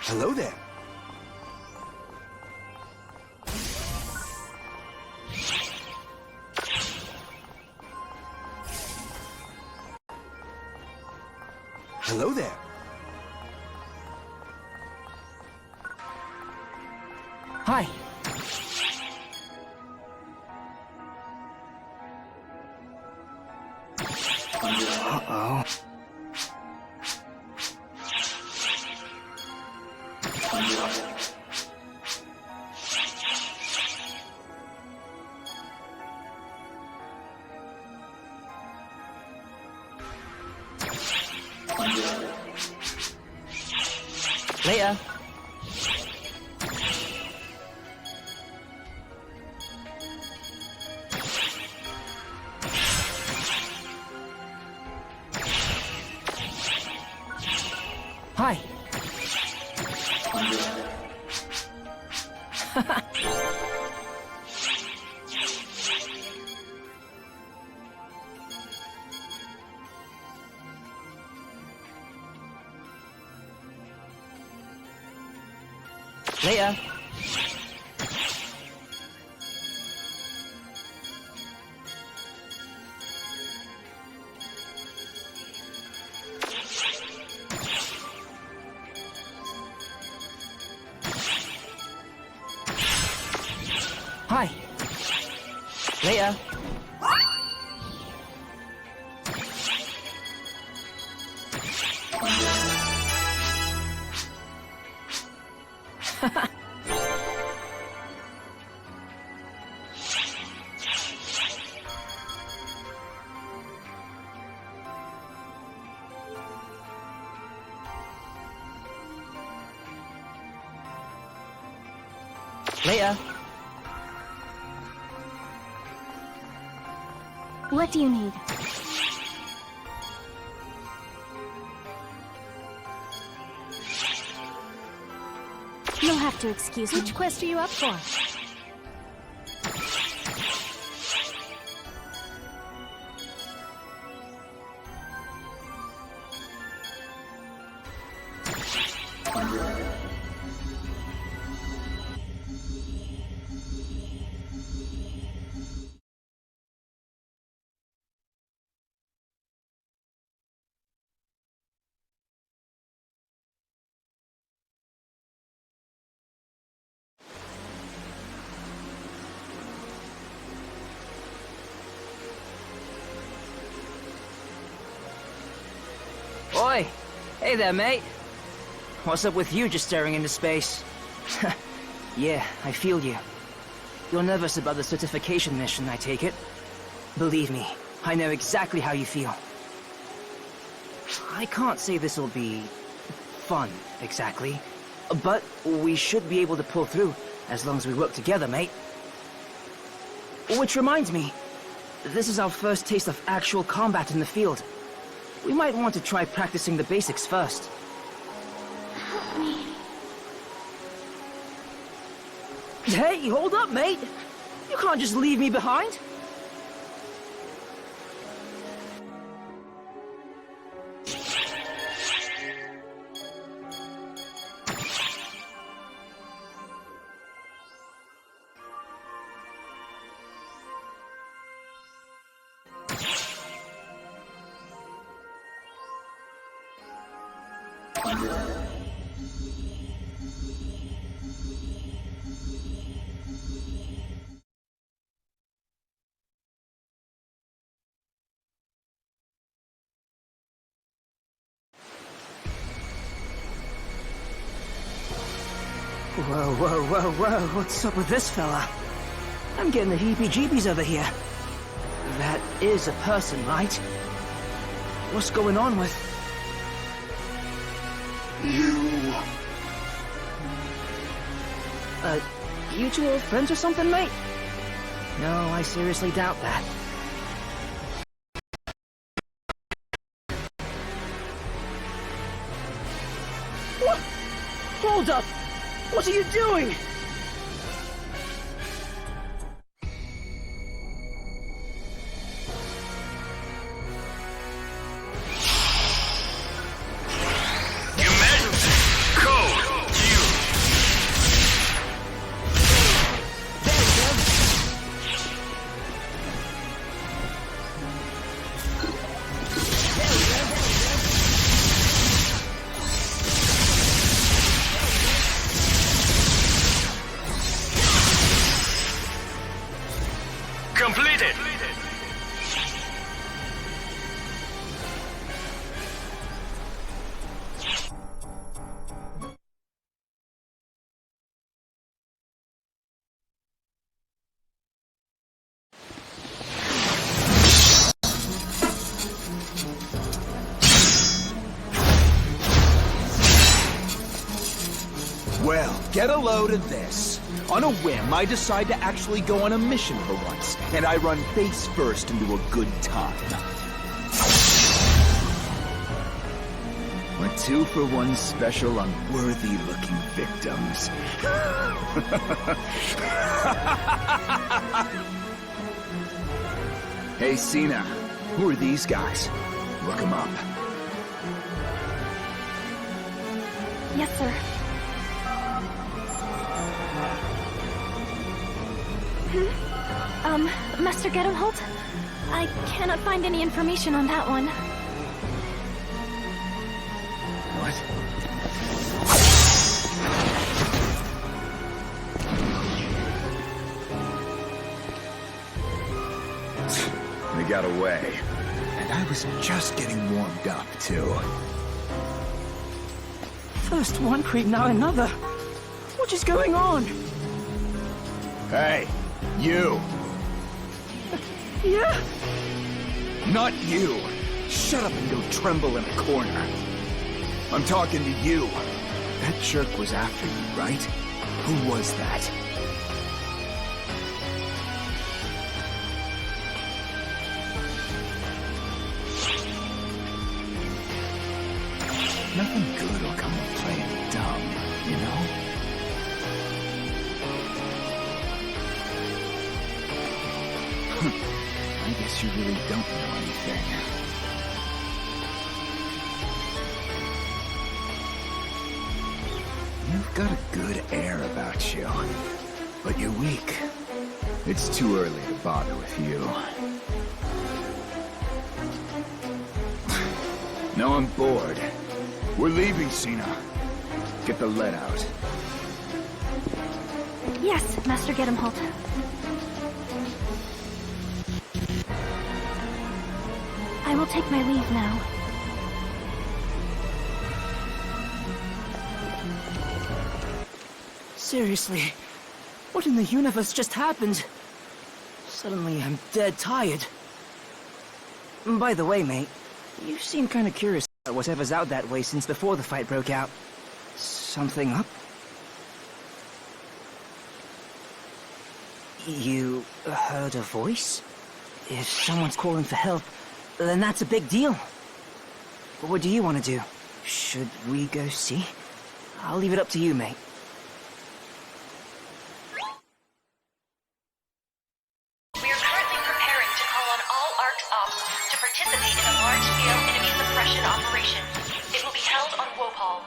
Hello there. Hello there. Hi. Uh-oh. Later. Hi. Later. Hi. Later. Later. What do you need? You'll have to excuse me. Which quest are you up for? Oi! Hey there, mate. What's up with you just staring into space? Yeah, I feel you. You're nervous about the certification mission, I take it? Believe me, I know exactly how you feel. I can't say this'll be fun, exactly. But we should be able to pull through, as long as we work together, mate. Which reminds me, this is our first taste of actual combat in the field. We might want to try practicing the basics first. Help me. Hey, hold up, mate! You can't just leave me behind! Whoa, whoa, whoa, whoa, what's up with this fella? I'm getting the heebie-jeebies over here. That is a person, right? What's going on with... You... You two old friends or something, mate? No, I seriously doubt that. What? Hold up! What are you doing? Emergency! Code get a load of this. On a whim, I decide to actually go on a mission for once, and I run face first into a good time. A 2-for-1 special on worthy-looking victims. Hey, Cena, who are these guys? Look them up. Yes, sir. Master Gedemholt? I cannot find any information on that one. What? They got away. And I was just getting warmed up, too. First one creep, now another. What is going on? Hey, you! Yeah? Not you! Shut up and go tremble in a corner. I'm talking to you. That jerk was after you, right? Who was that? Nothing good will come of playing dumb, you know? I guess you really don't know anything. You've got a good air about you, but you're weak. It's too early to bother with you. Now I'm bored. We're leaving, Cena. Get the lead out. Yes, Master Gedemholt. I will take my leave now. Seriously, what in the universe just happened? Suddenly I'm dead tired. By the way, mate, you seem kind of curious about whatever's out that way since before the fight broke out. Something up? You heard a voice? If someone's calling for help, then that's a big deal. But what do you want to do? Should we go see? I'll leave it up to you, mate. We are currently preparing to call on all ARC's ops to participate in a large-scale enemy suppression operation. It will be held on Wopal.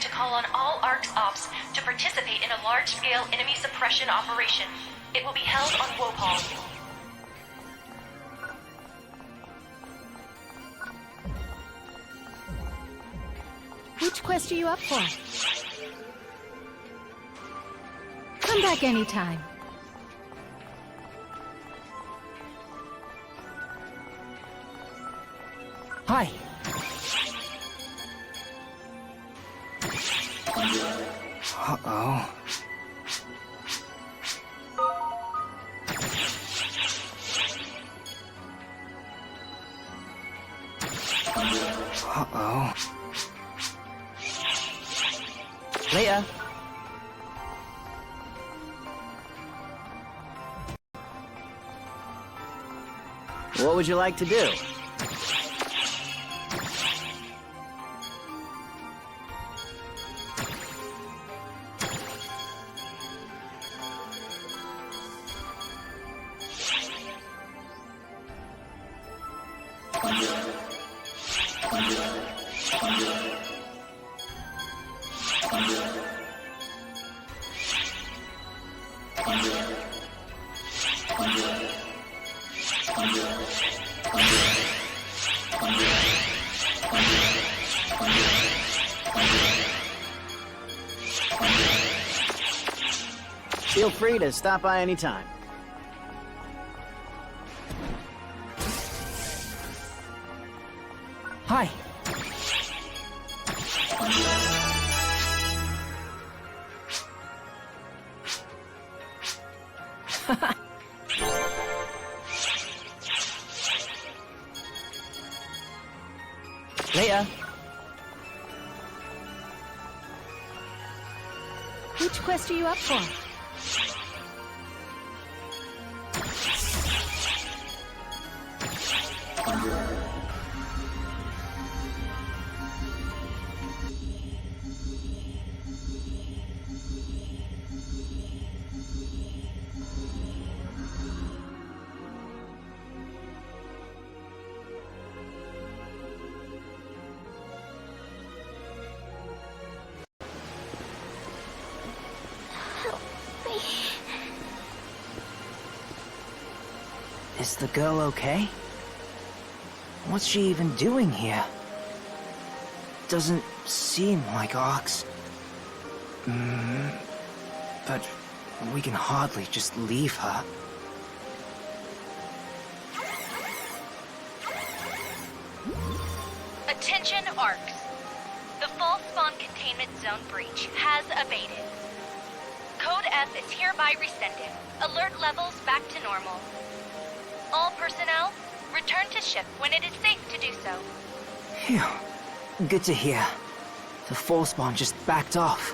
To call on all ARC's ops to participate in a large-scale enemy suppression operation. It will be held on Wopal. Which quest are you up for? Come back anytime. Hi. Uh-oh. Oh. Later. What would you like to do? Feel free to stop by anytime. Hi. Later. Which quest are you up for? Is the girl okay? What's she even doing here? Doesn't seem like Ox. But we can hardly just leave her. Attention ARCs. The false spawn containment zone breach has abated. Code F is hereby rescinded. Alert levels back to normal. All personnel, return to ship when it is safe to do so. Phew. Good to hear. The false spawn just backed off.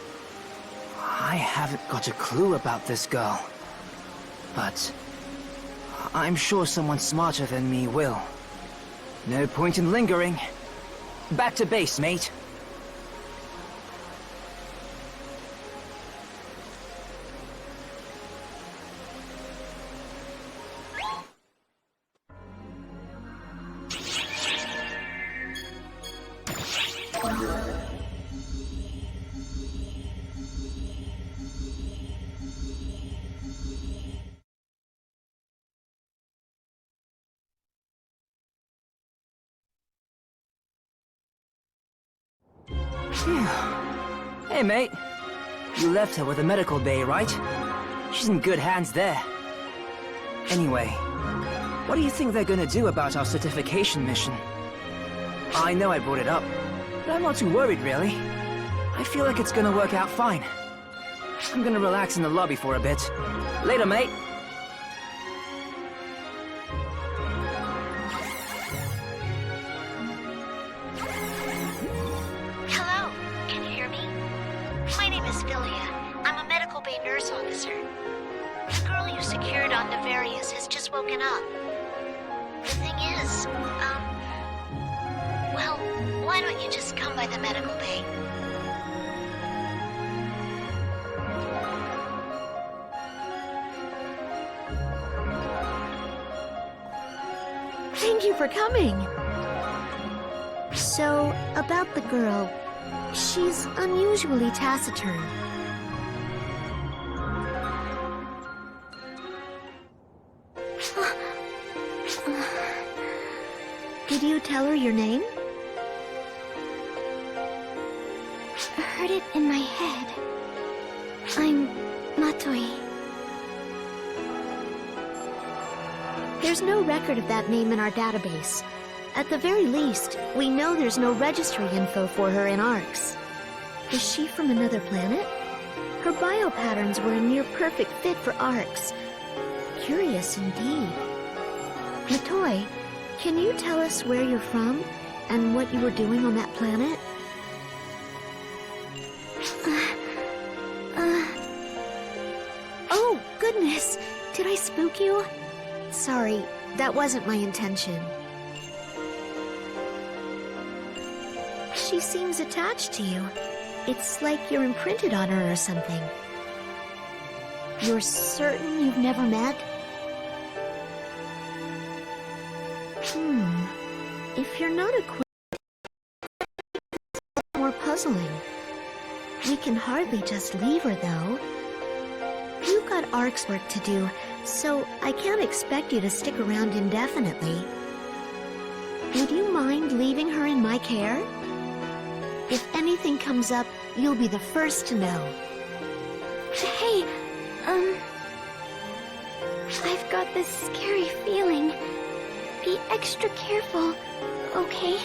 I haven't got a clue about this girl. But I'm sure someone smarter than me will. No point in lingering. Back to base, mate. Hey, mate. You left her with the medical bay, right? She's in good hands there. Anyway, what do you think they're gonna do about our certification mission? I know I brought it up, but I'm not too worried, really. I feel like it's gonna work out fine. I'm gonna relax in the lobby for a bit. Later, mate. Hello, can you hear me? My name is Philia. I'm a medical bay nurse officer. The girl you secured on Nefarious has just woken up. The thing is, well, why don't you just come by the medical bay? Thank you for coming. So, about the girl, she's unusually taciturn. Did you tell her your name? I heard it in my head. I'm Matoi. There's no record of that name in our database. At the very least, we know there's no registry info for her in ARCS. Is she from another planet? Her biopatterns were a near-perfect fit for ARCS. Curious indeed. Matoi, can you tell us where you're from and what you were doing on that planet? Oh, goodness! Did I spook you? Sorry, that wasn't my intention. She seems attached to you. It's like you're imprinted on her or something. You're certain you've never met? If you're not acquainted, it's more puzzling. We can hardly just leave her, though. You've got ARC's work to do, so I can't expect you to stick around indefinitely. Would you mind leaving her in my care? If anything comes up, you'll be the first to know. Hey, I've got this scary feeling. Be extra careful, okay?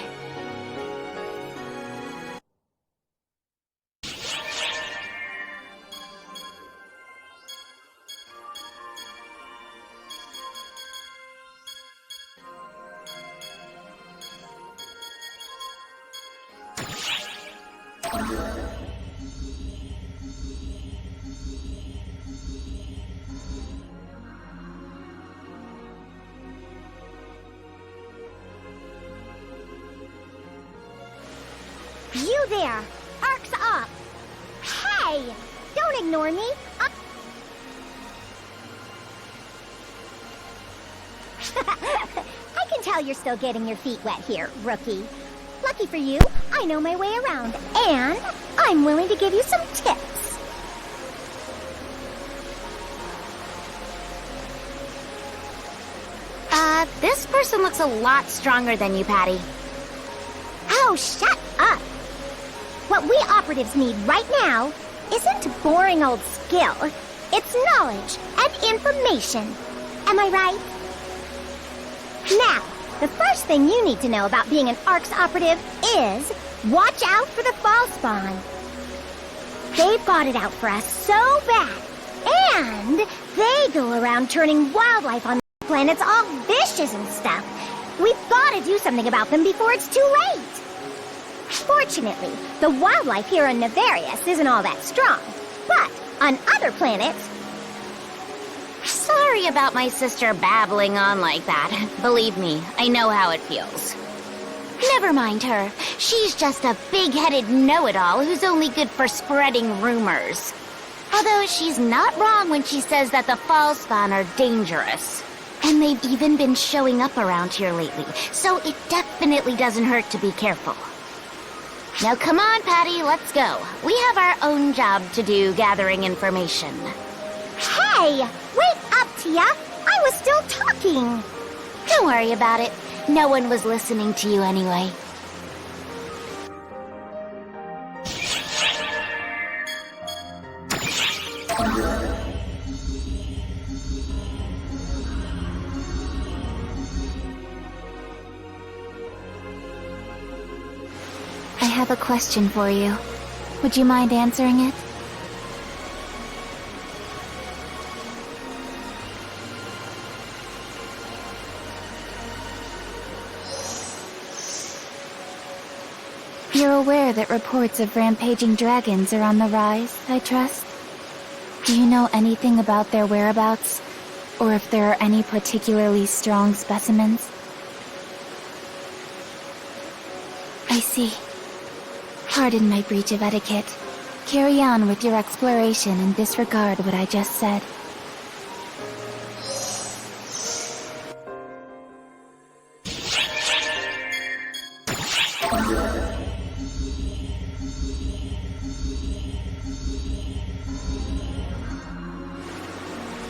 You there! Arc's up! Hey! Don't ignore me! I can tell you're still getting your feet wet here, rookie. Lucky for you, I know my way around, and I'm willing to give you some tips. This person looks a lot stronger than you, Patty. Oh, shut up! What we operatives need right now isn't boring old skill. It's knowledge and information. Am I right? Now, the first thing you need to know about being an ARC's operative is watch out for the fall spawn. They've got it out for us so bad. And they go around turning wildlife on the planets all vicious and stuff. We've got to do something about them before it's too late. Fortunately, the wildlife here on Nevarius isn't all that strong. But on other planets... Sorry about my sister babbling on like that. Believe me, I know how it feels. Never mind her. She's just a big-headed know-it-all who's only good for spreading rumors. Although she's not wrong when she says that the fall spawn are dangerous. And they've even been showing up around here lately, so it definitely doesn't hurt to be careful. Now come on, Patty, let's go. We have our own job to do gathering information. Hey! Wait up, Tia! I was still talking! Don't worry about it. No one was listening to you anyway. I have a question for you. Would you mind answering it? You're aware that reports of rampaging dragons are on the rise, I trust? Do you know anything about their whereabouts? Or if there are any particularly strong specimens? I see. Pardon my breach of etiquette. Carry on with your exploration and disregard what I just said.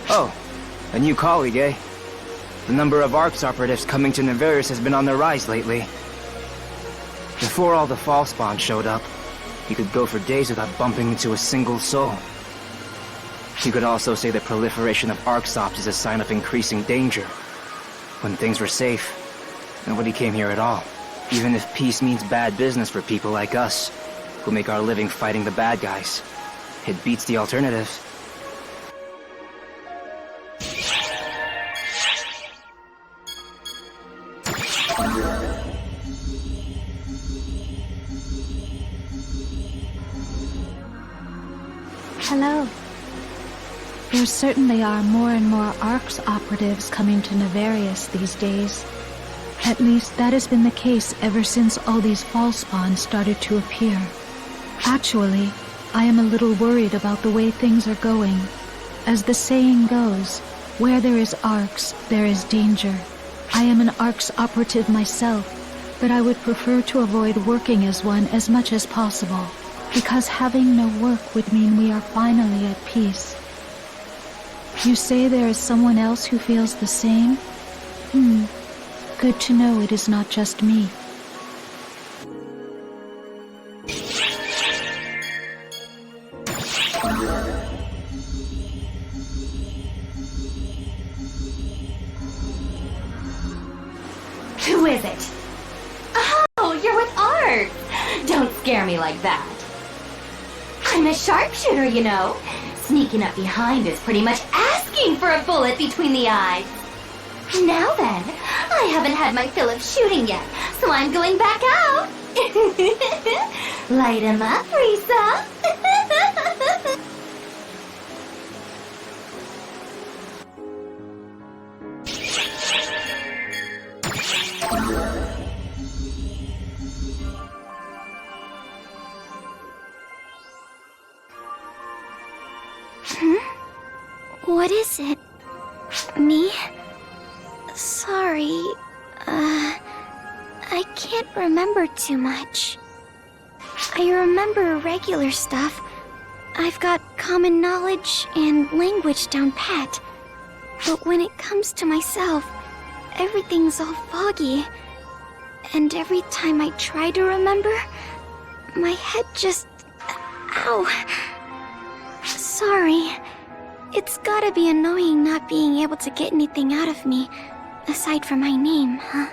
Oh, a new colleague, eh? The number of ARC's operatives coming to Nevarius has been on the rise lately. Before all the fall spawn showed up, you could go for days without bumping into a single soul. You could also say the proliferation of ARC's ops is a sign of increasing danger. When things were safe, nobody came here at all. Even if peace means bad business for people like us, who make our living fighting the bad guys. It beats the alternatives. Hello. There certainly are more and more ARCS operatives coming to Nefarious these days. At least that has been the case ever since all these fall spawns started to appear. Actually, I am a little worried about the way things are going. As the saying goes, where there is ARCS, there is danger. I am an ARCS operative myself, but I would prefer to avoid working as one as much as possible, because having no work would mean we are finally at peace. You say there is someone else who feels the same? Good to know it is not just me. Who is it? Oh, you're with Art! Don't scare me like that. I'm a sharpshooter, you know. Sneaking up behind is pretty much asking for a bullet between the eyes. Now then, I haven't had my fill of shooting yet, so I'm going back out. Light 'em up, Risa. What is it? Me? Sorry, I can't remember too much. I remember regular stuff. I've got common knowledge and language down pat. But when it comes to myself, everything's all foggy. And every time I try to remember, my head just... Ow! Sorry. It's gotta be annoying not being able to get anything out of me, aside from my name, huh?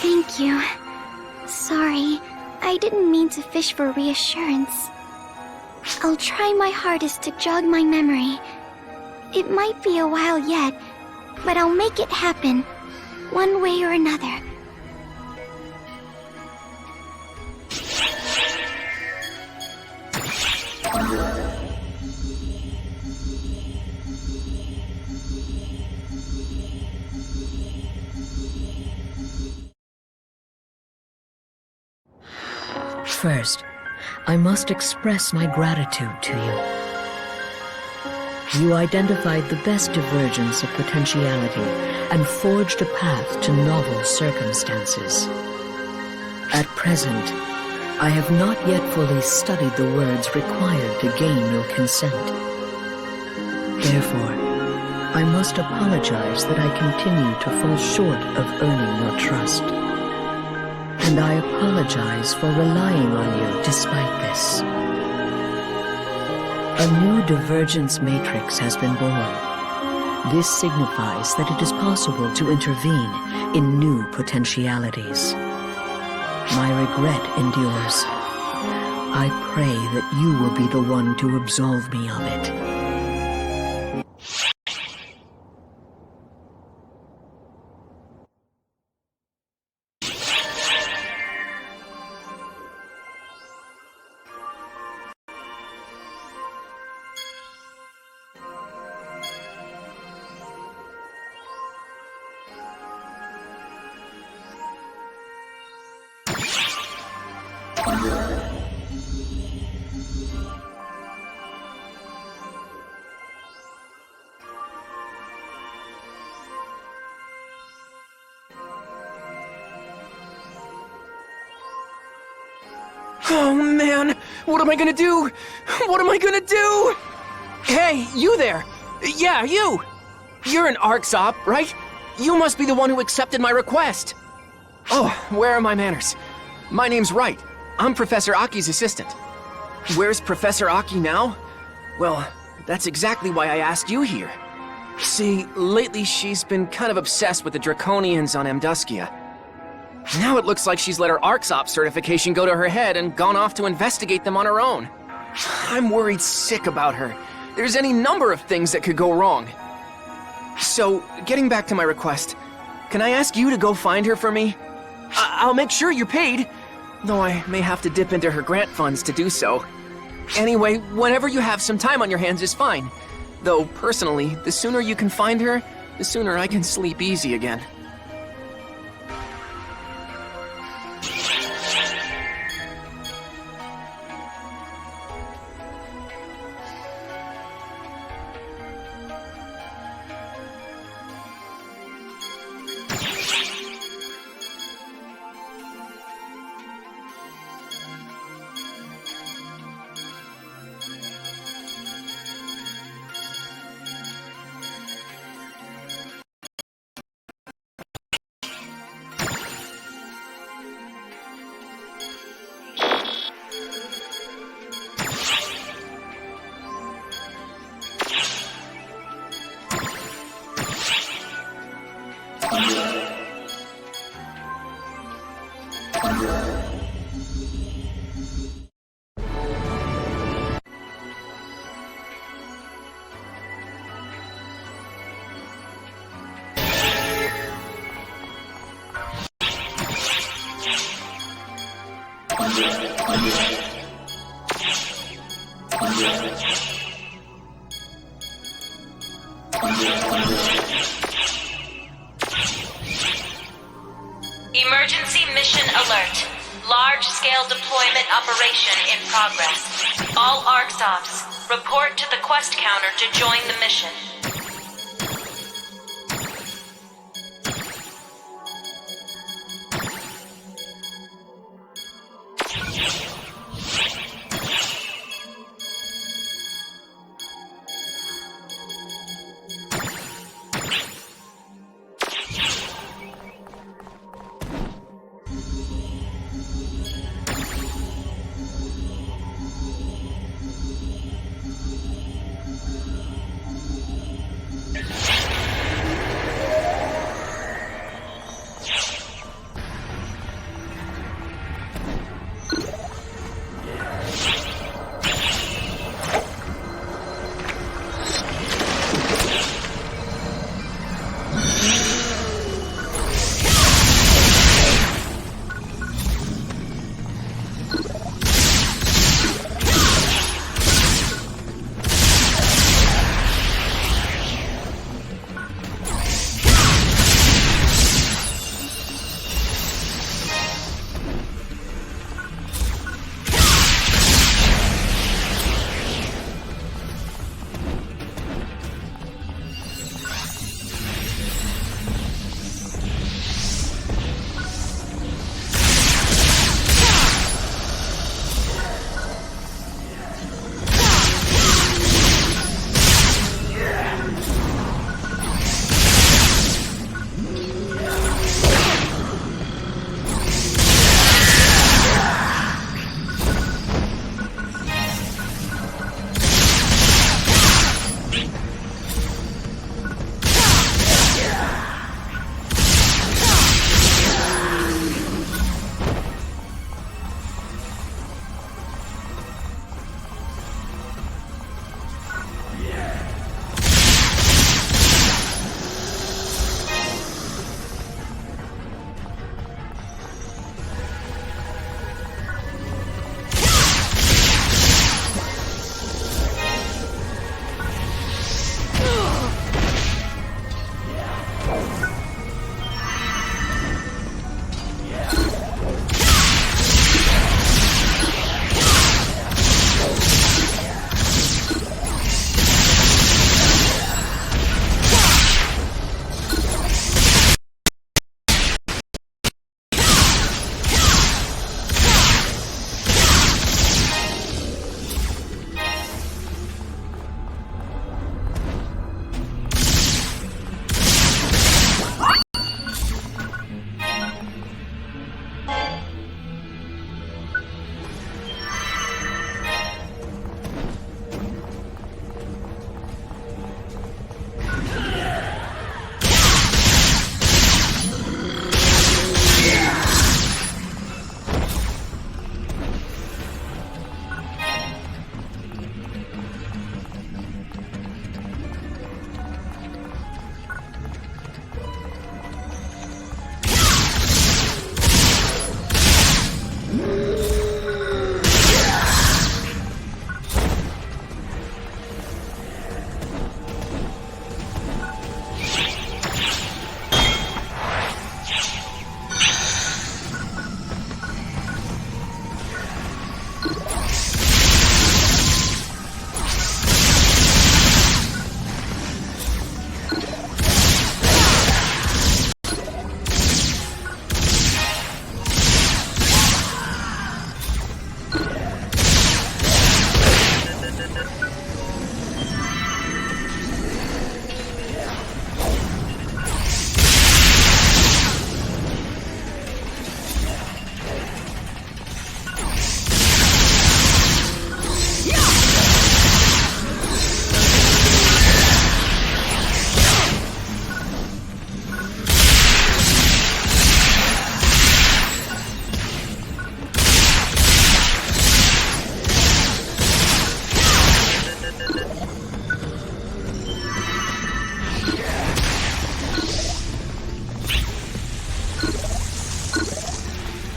Thank you. Sorry, I didn't mean to fish for reassurance. I'll try my hardest to jog my memory. It might be a while yet, but I'll make it happen, one way or another. First, I must express my gratitude to you. You identified the best divergence of potentiality and forged a path to novel circumstances. At present, I have not yet fully studied the words required to gain your consent. Therefore, I must apologize that I continue to fall short of earning your trust. And I apologize for relying on you despite this. A new divergence matrix has been born. This signifies that it is possible to intervene in new potentialities. My regret endures. I pray that you will be the one to absolve me of it. Oh man, what am I gonna do? What am I gonna do? Hey, you there! Yeah, you! You're an ARCS op, right? You must be the one who accepted my request. Oh, where are my manners? My name's Wright. I'm Professor Aki's assistant. Where's Professor Aki now? Well, that's exactly why I asked you here. See, lately she's been kind of obsessed with the Draconians on Amduskia. Now it looks like she's let her ARCS op certification go to her head and gone off to investigate them on her own. I'm worried sick about her. There's any number of things that could go wrong. So, getting back to my request, can I ask you to go find her for me? I'll make sure you're paid. though I may have to dip into her grant funds to do so. Anyway, whenever you have some time on your hands is fine. Though, personally, the sooner you can find her, the sooner I can sleep easy again. Emergency mission alert. Large-scale deployment operation in progress. All ARCS ops, report to the quest counter to join the mission.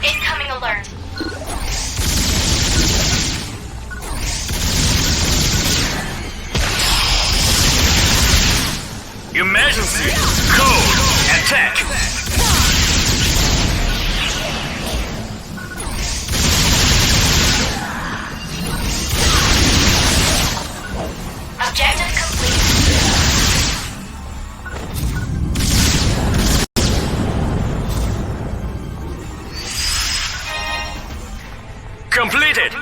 Incoming alert. Emergency! Code! Attack! Objective complete. Completed!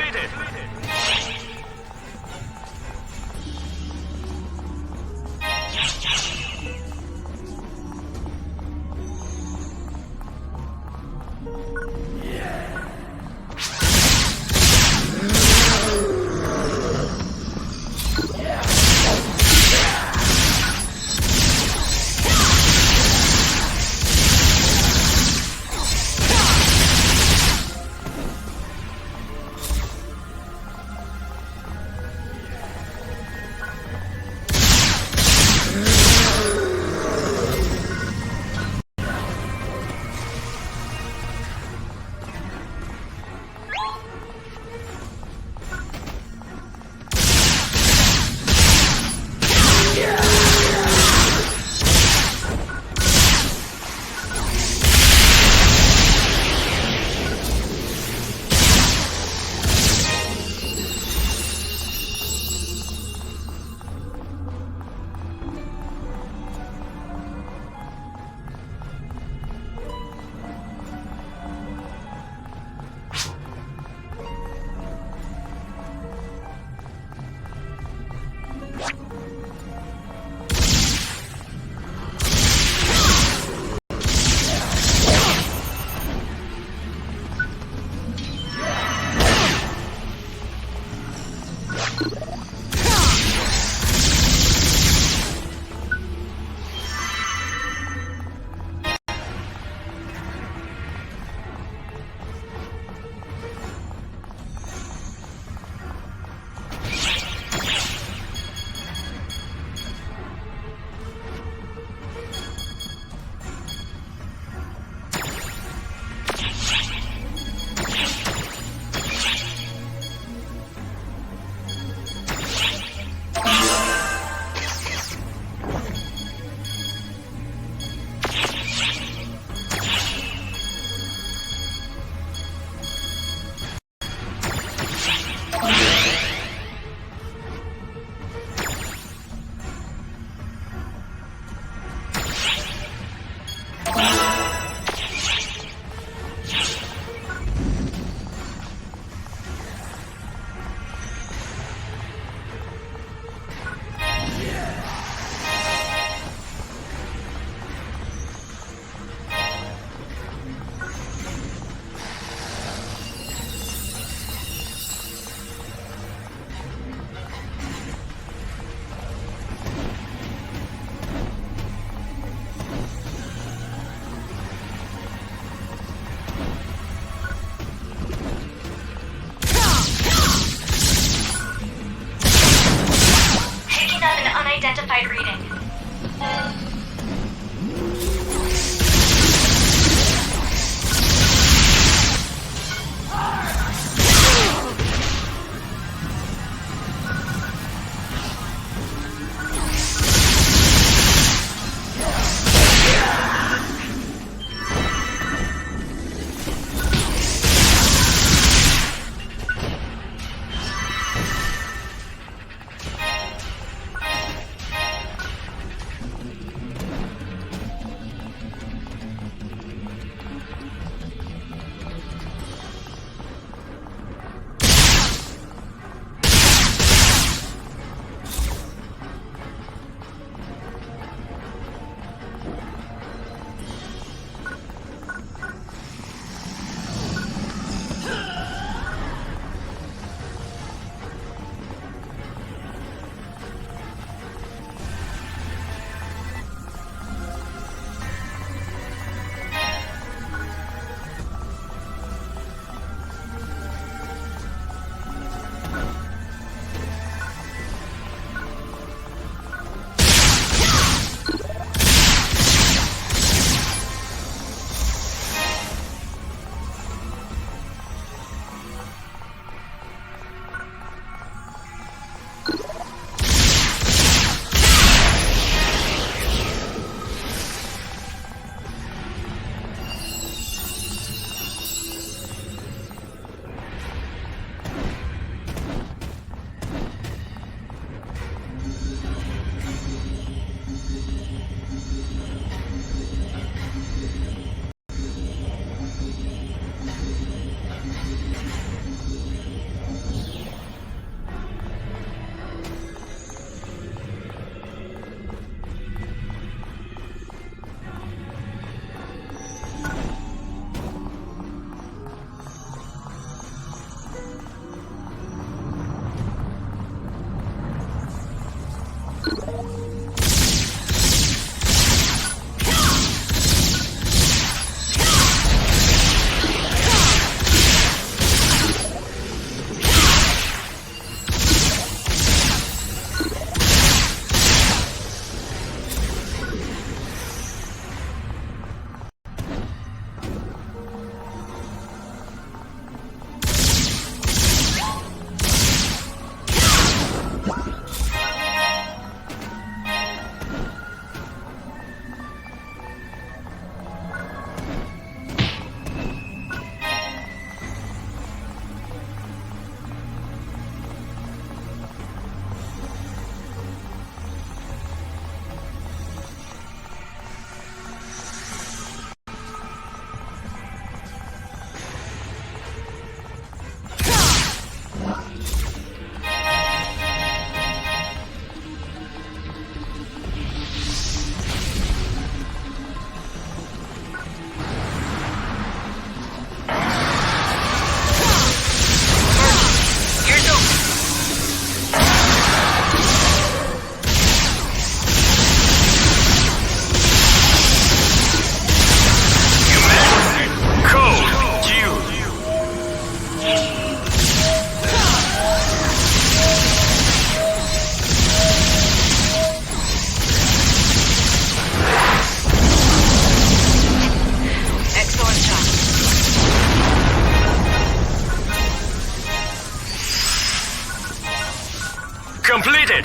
completed.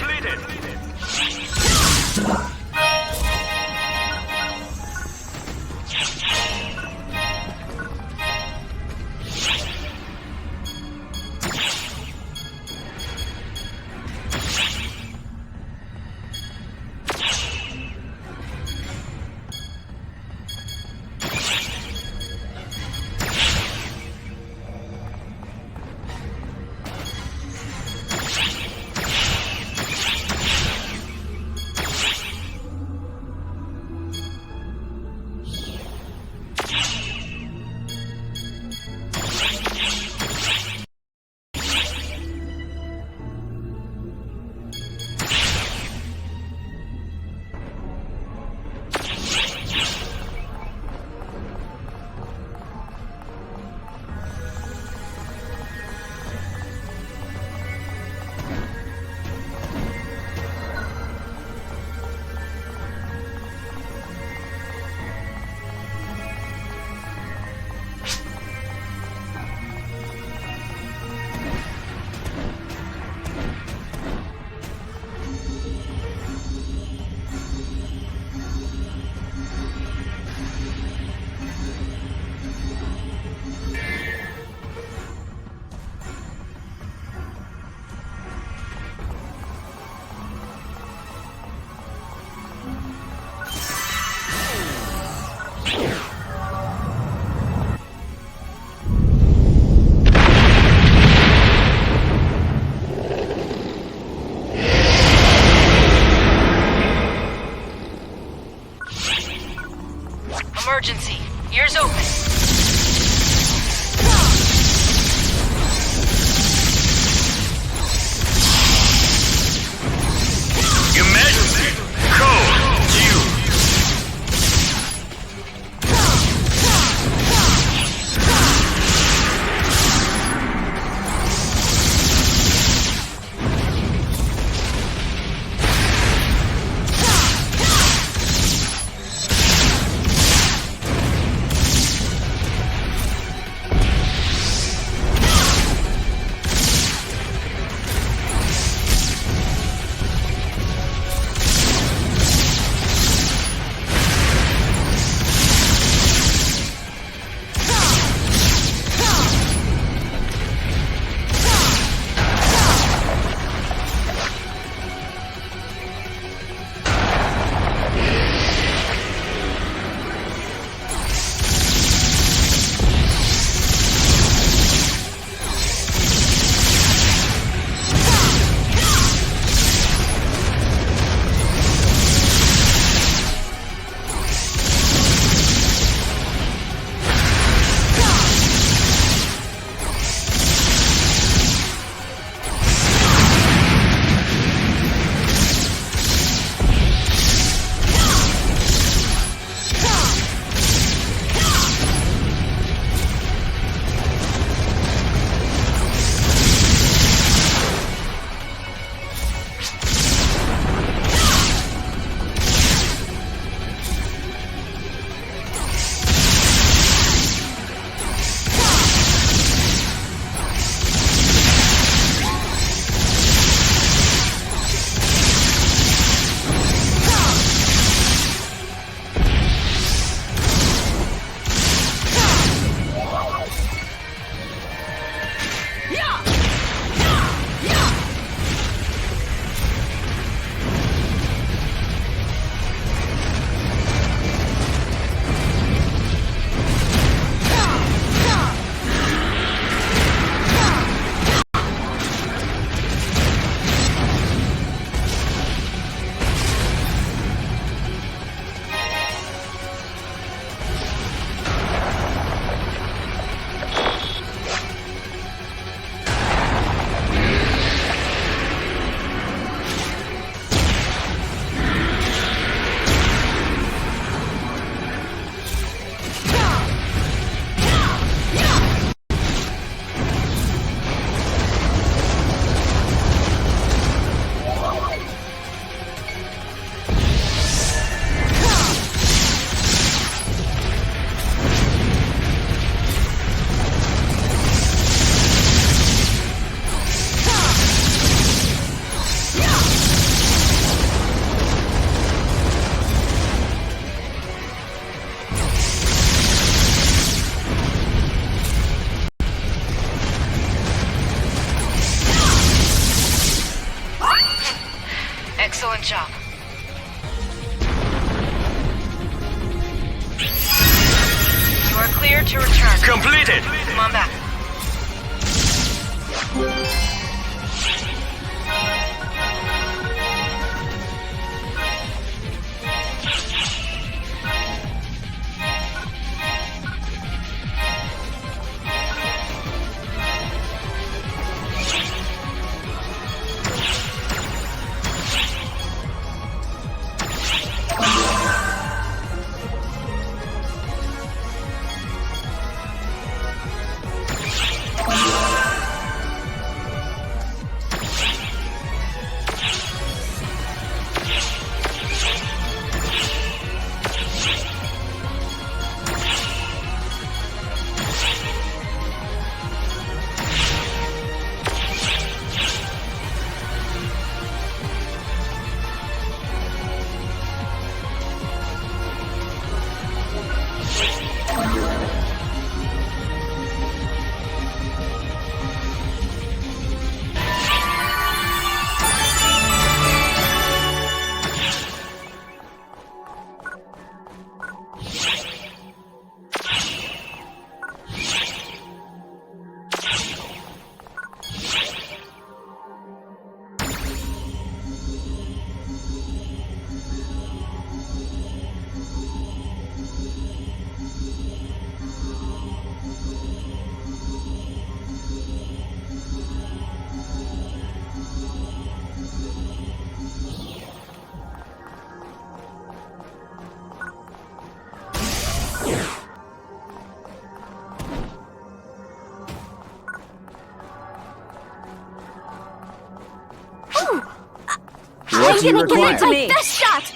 What do you require? to me. Best shot.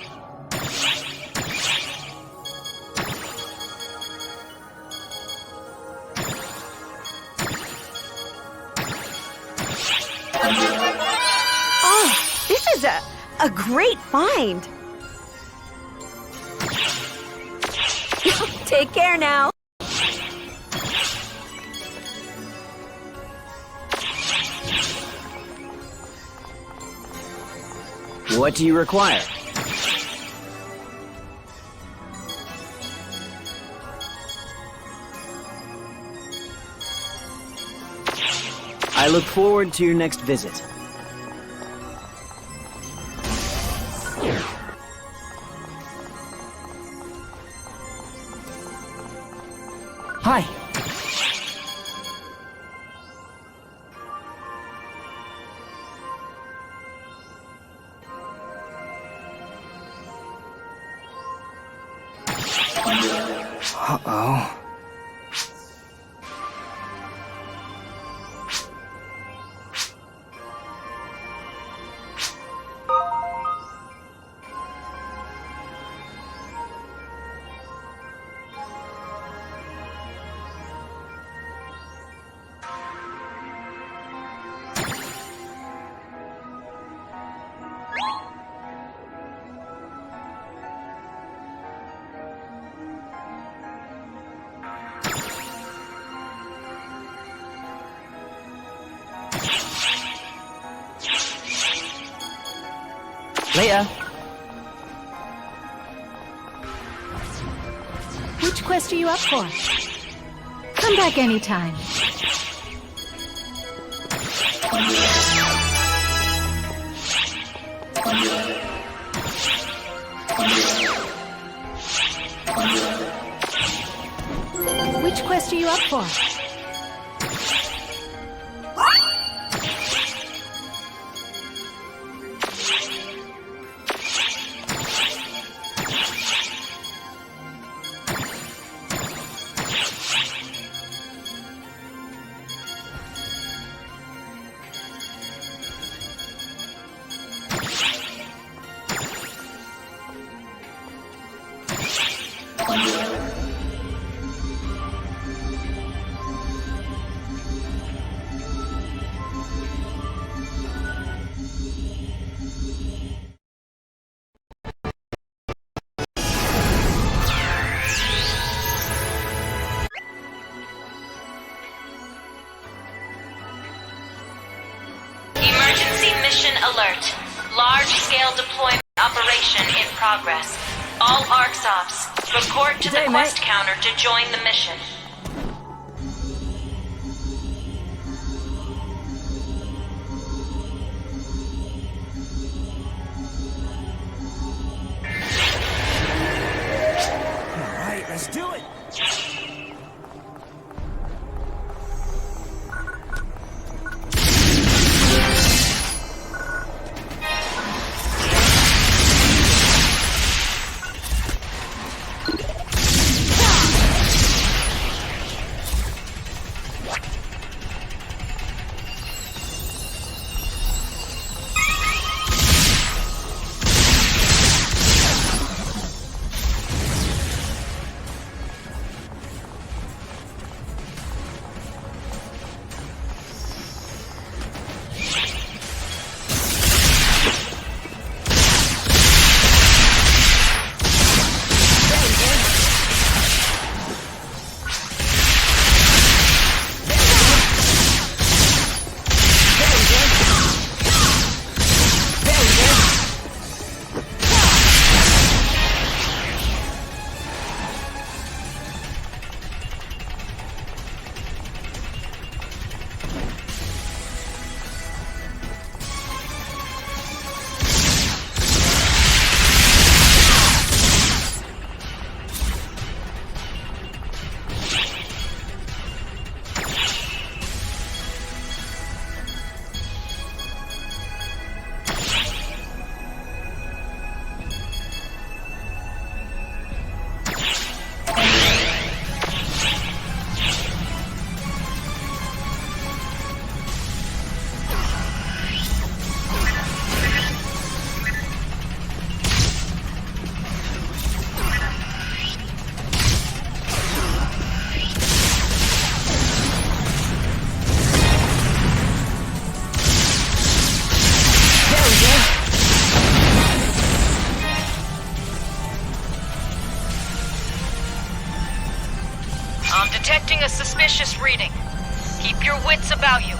Oh, this is a great find. Take care now. What do you require? I look forward to your next visit. Hi. Uh-oh. Later. Which quest are you up for? Come back anytime. Which quest are you up for? Emergency mission alert. Large-scale deployment operation in progress. All ARCS ops, report to the quest counter to join the mission. All right, let's do it. suspicious reading. Keep your wits about you.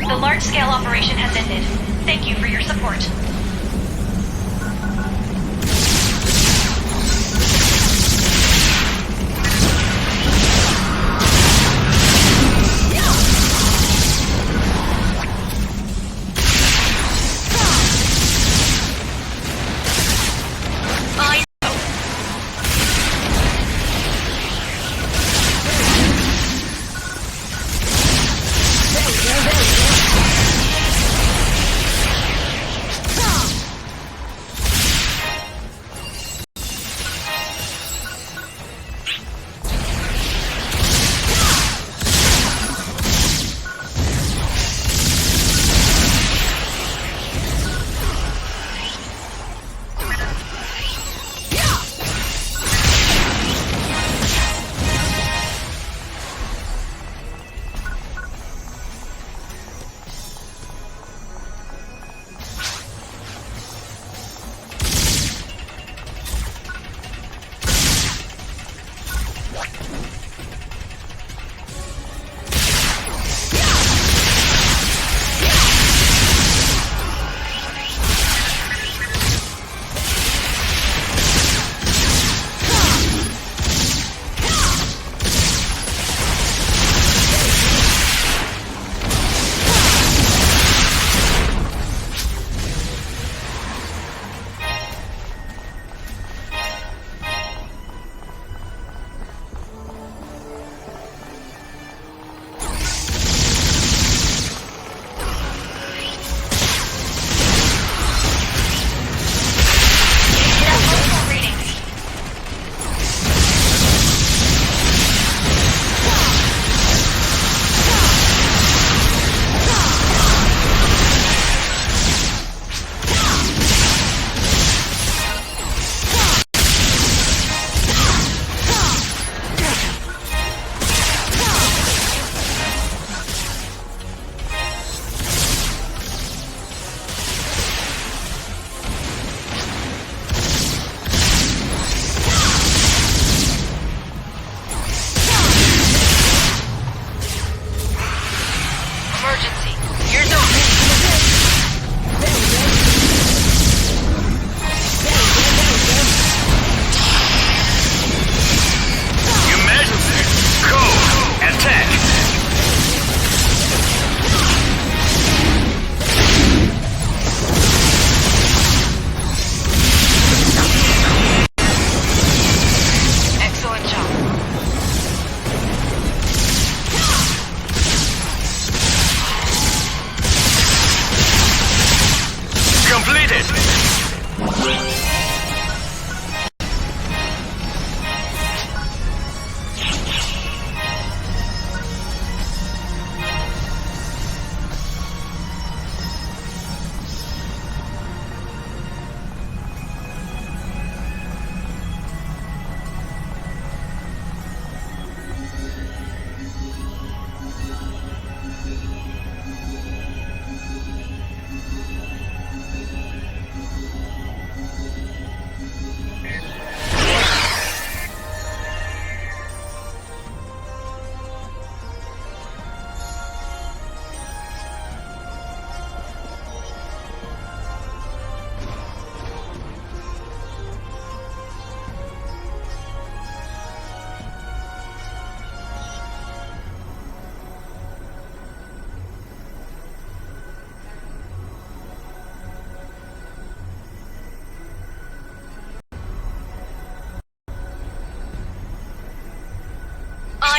The large-scale operation has ended. Thank you for your support.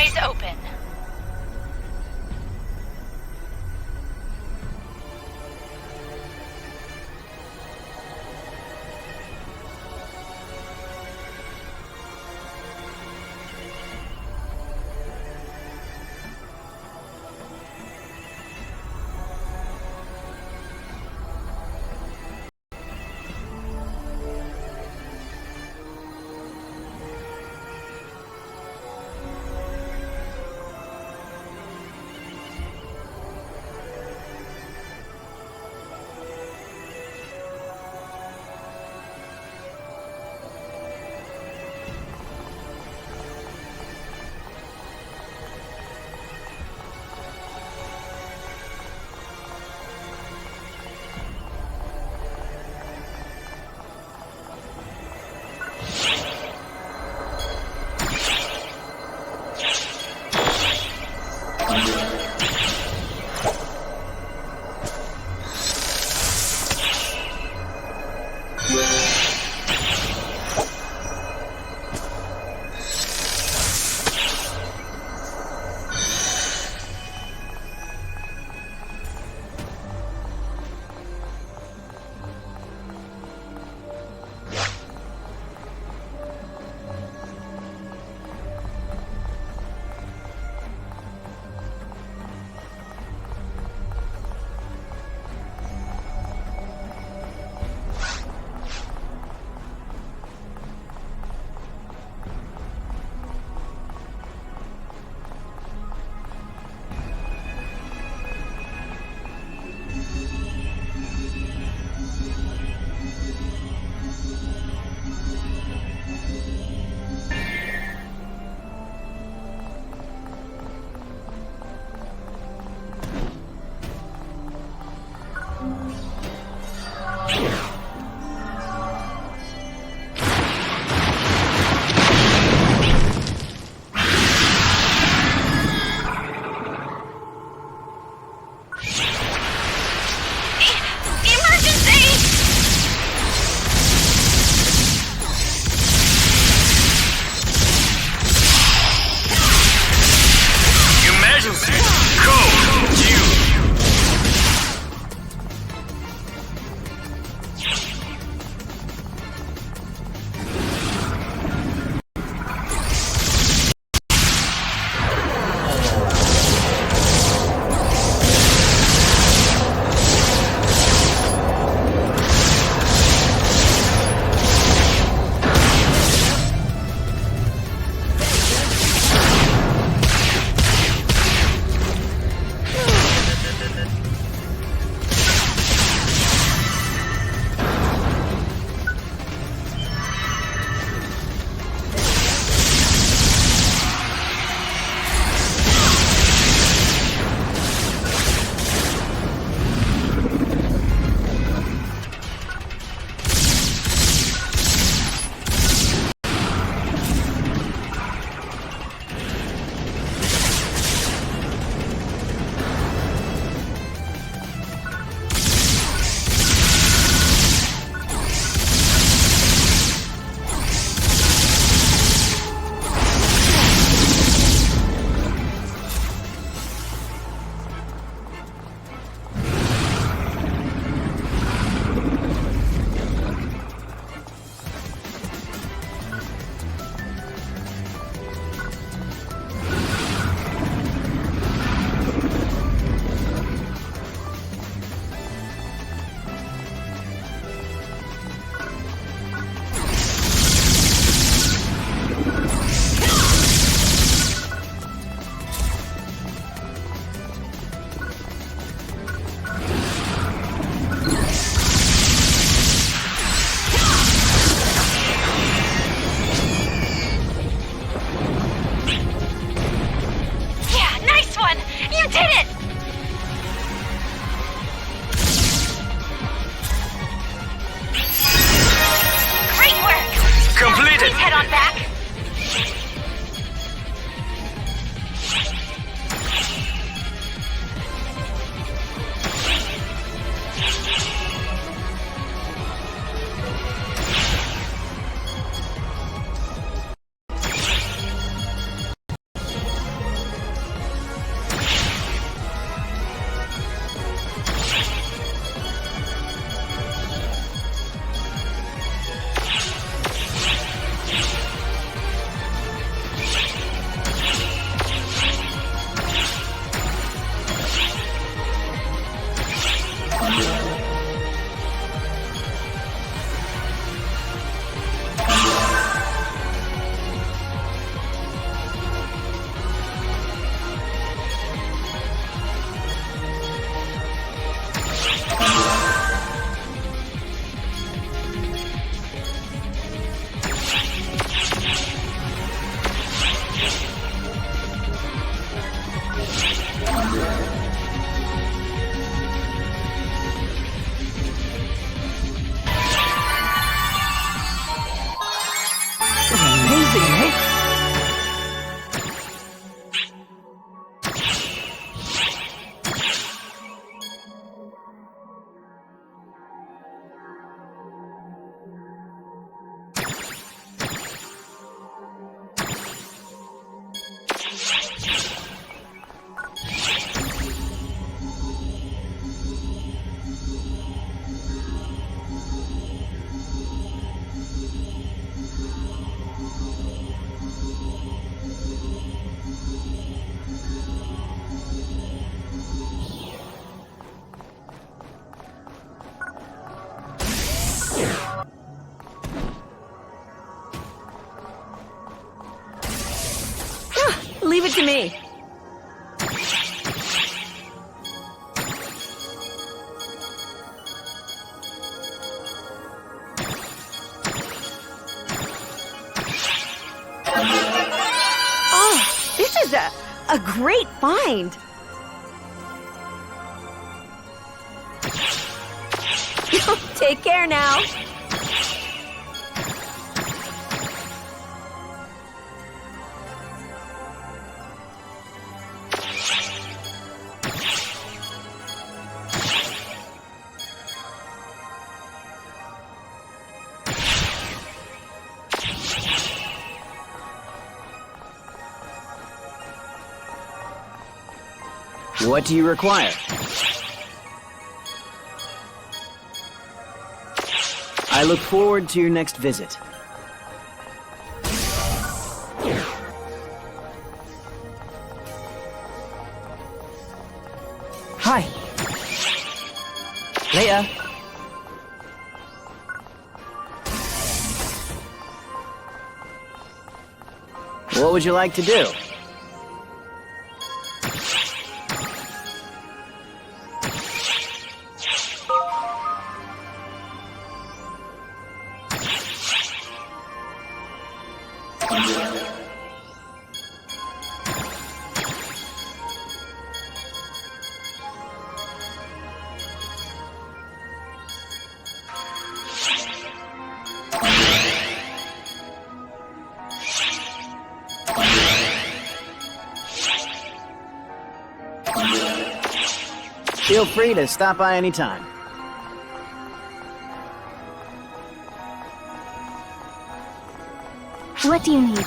Gateways open. Amazing, right? Leave it to me. Oh, this is a great find. Take care now. What do you require? I look forward to your next visit. Hi. Later. What would you like to do? Feel free to stop by anytime. What do you need?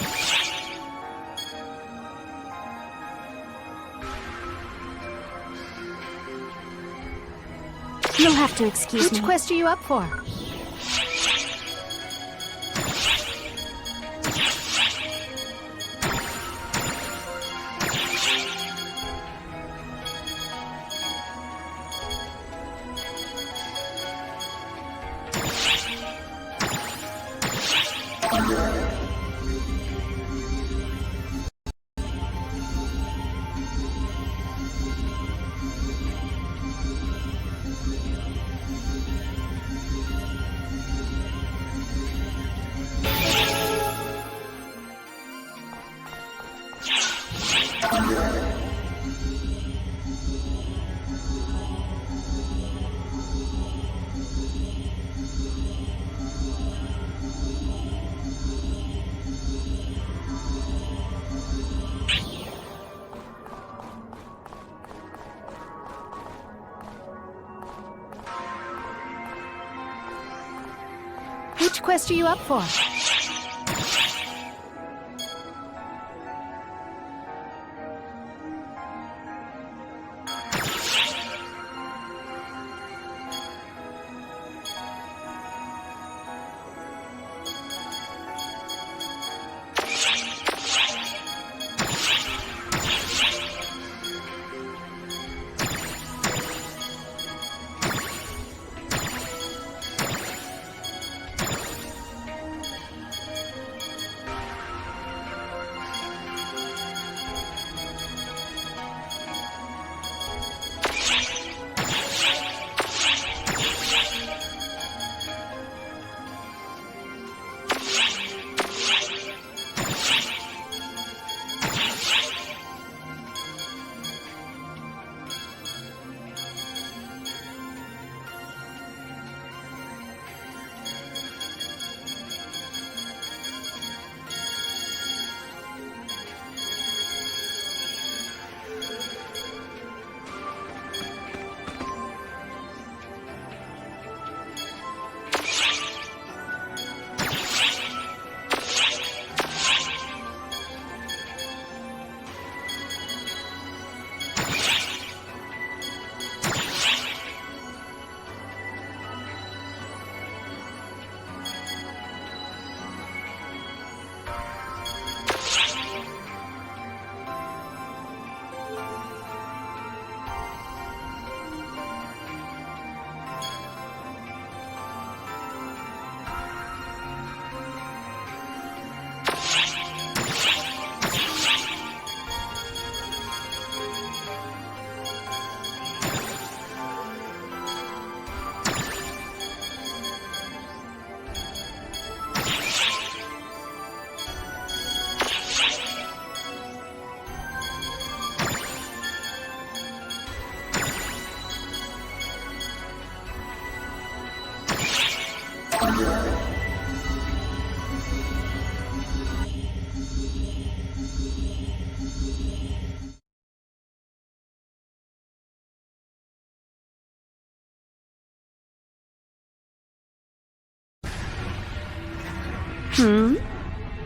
You'll have to excuse me. Which quest are you up for? Which quest are you up for?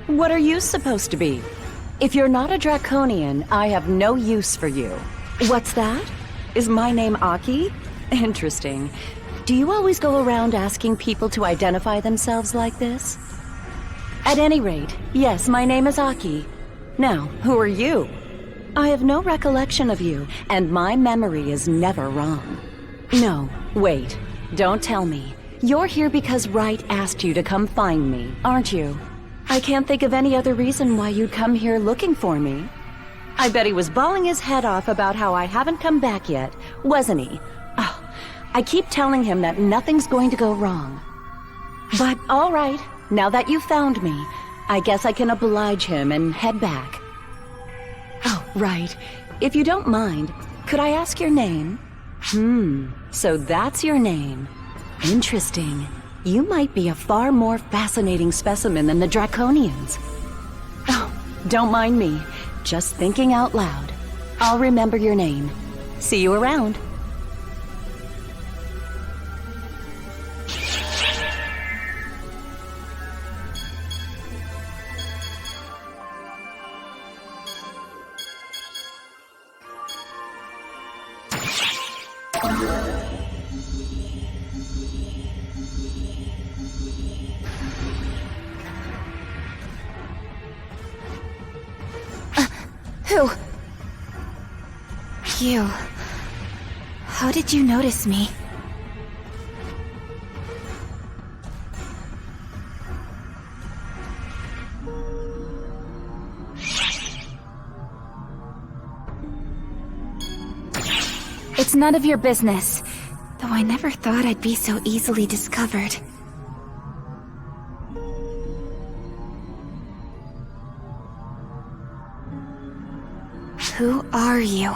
What are you supposed to be? If you're not a Draconian, I have no use for you. What's that? Is my name Aki? Interesting. Do you always go around asking people to identify themselves like this? At any rate, yes, my name is Aki. Now, who are you? I have no recollection of you, and my memory is never wrong. No, wait. Don't tell me. You're here because Wright asked you to come find me, aren't you? I can't think of any other reason why you'd come here looking for me. I bet he was bawling his head off about how I haven't come back yet, wasn't he? Oh, I keep telling him that nothing's going to go wrong. But all right, now that you found me, I guess I can oblige him and head back. Oh, right. If you don't mind, could I ask your name? So that's your name. Interesting. You might be a far more fascinating specimen than the Draconians. Oh, don't mind me. Just thinking out loud. I'll remember your name. See you around. Who? You. How did you notice me? It's none of your business. Though I never thought I'd be so easily discovered. Who are you?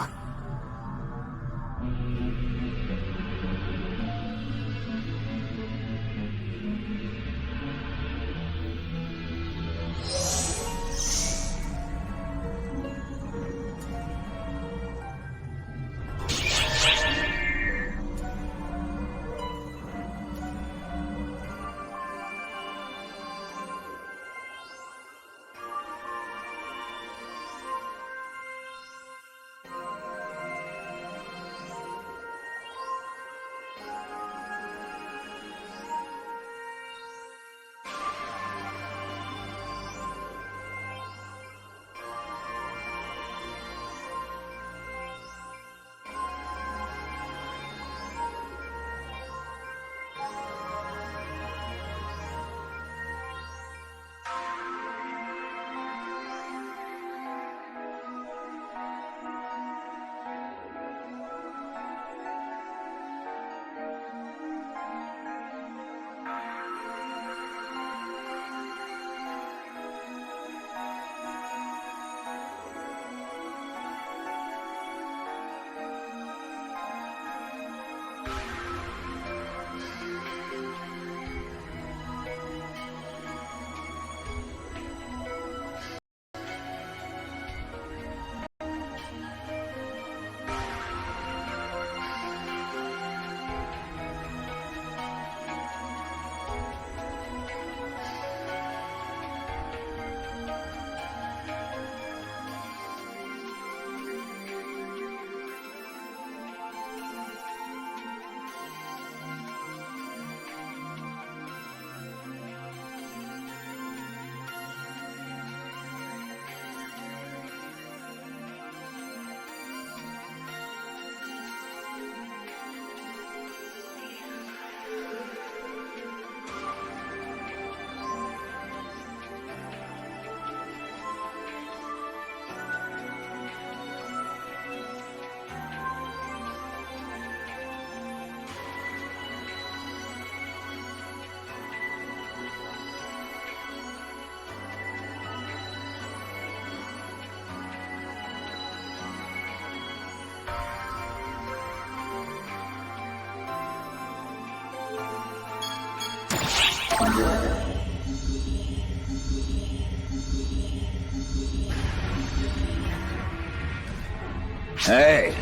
Hey,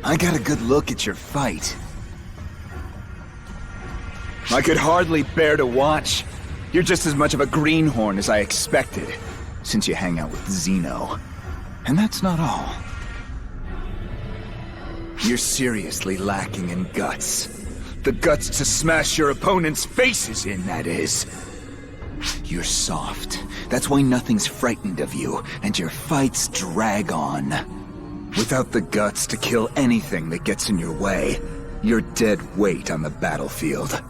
I got a good look at your fight. I could hardly bear to watch. You're just as much of a greenhorn as I expected, since you hang out with Zeno. And that's not all. You're seriously lacking in guts. The guts to smash your opponent's faces in, that is. You're soft. That's why nothing's frightened of you, and your fights drag on. Without the guts to kill anything that gets in your way, you're dead weight on the battlefield.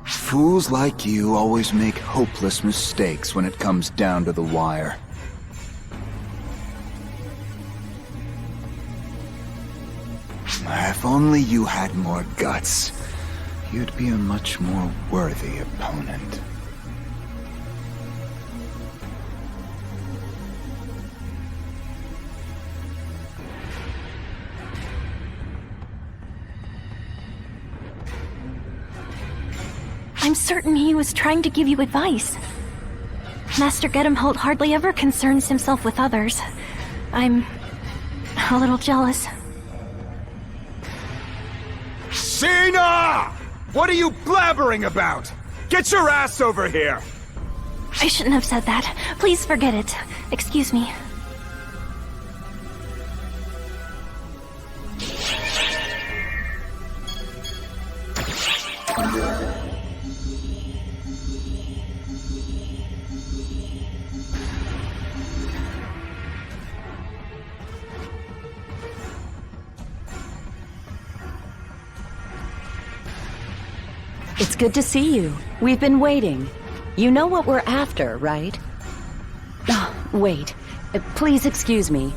Fools like you always make hopeless mistakes when it comes down to the wire. If only you had more guts, you'd be a much more worthy opponent. I'm certain he was trying to give you advice. Master Gedemholt hardly ever concerns himself with others. I'm a little jealous. Cena! What are you blabbering about? Get your ass over here! I shouldn't have said that. Please forget it. Excuse me. It's good to see you. We've been waiting. You know what we're after, right? Oh, wait. Please excuse me.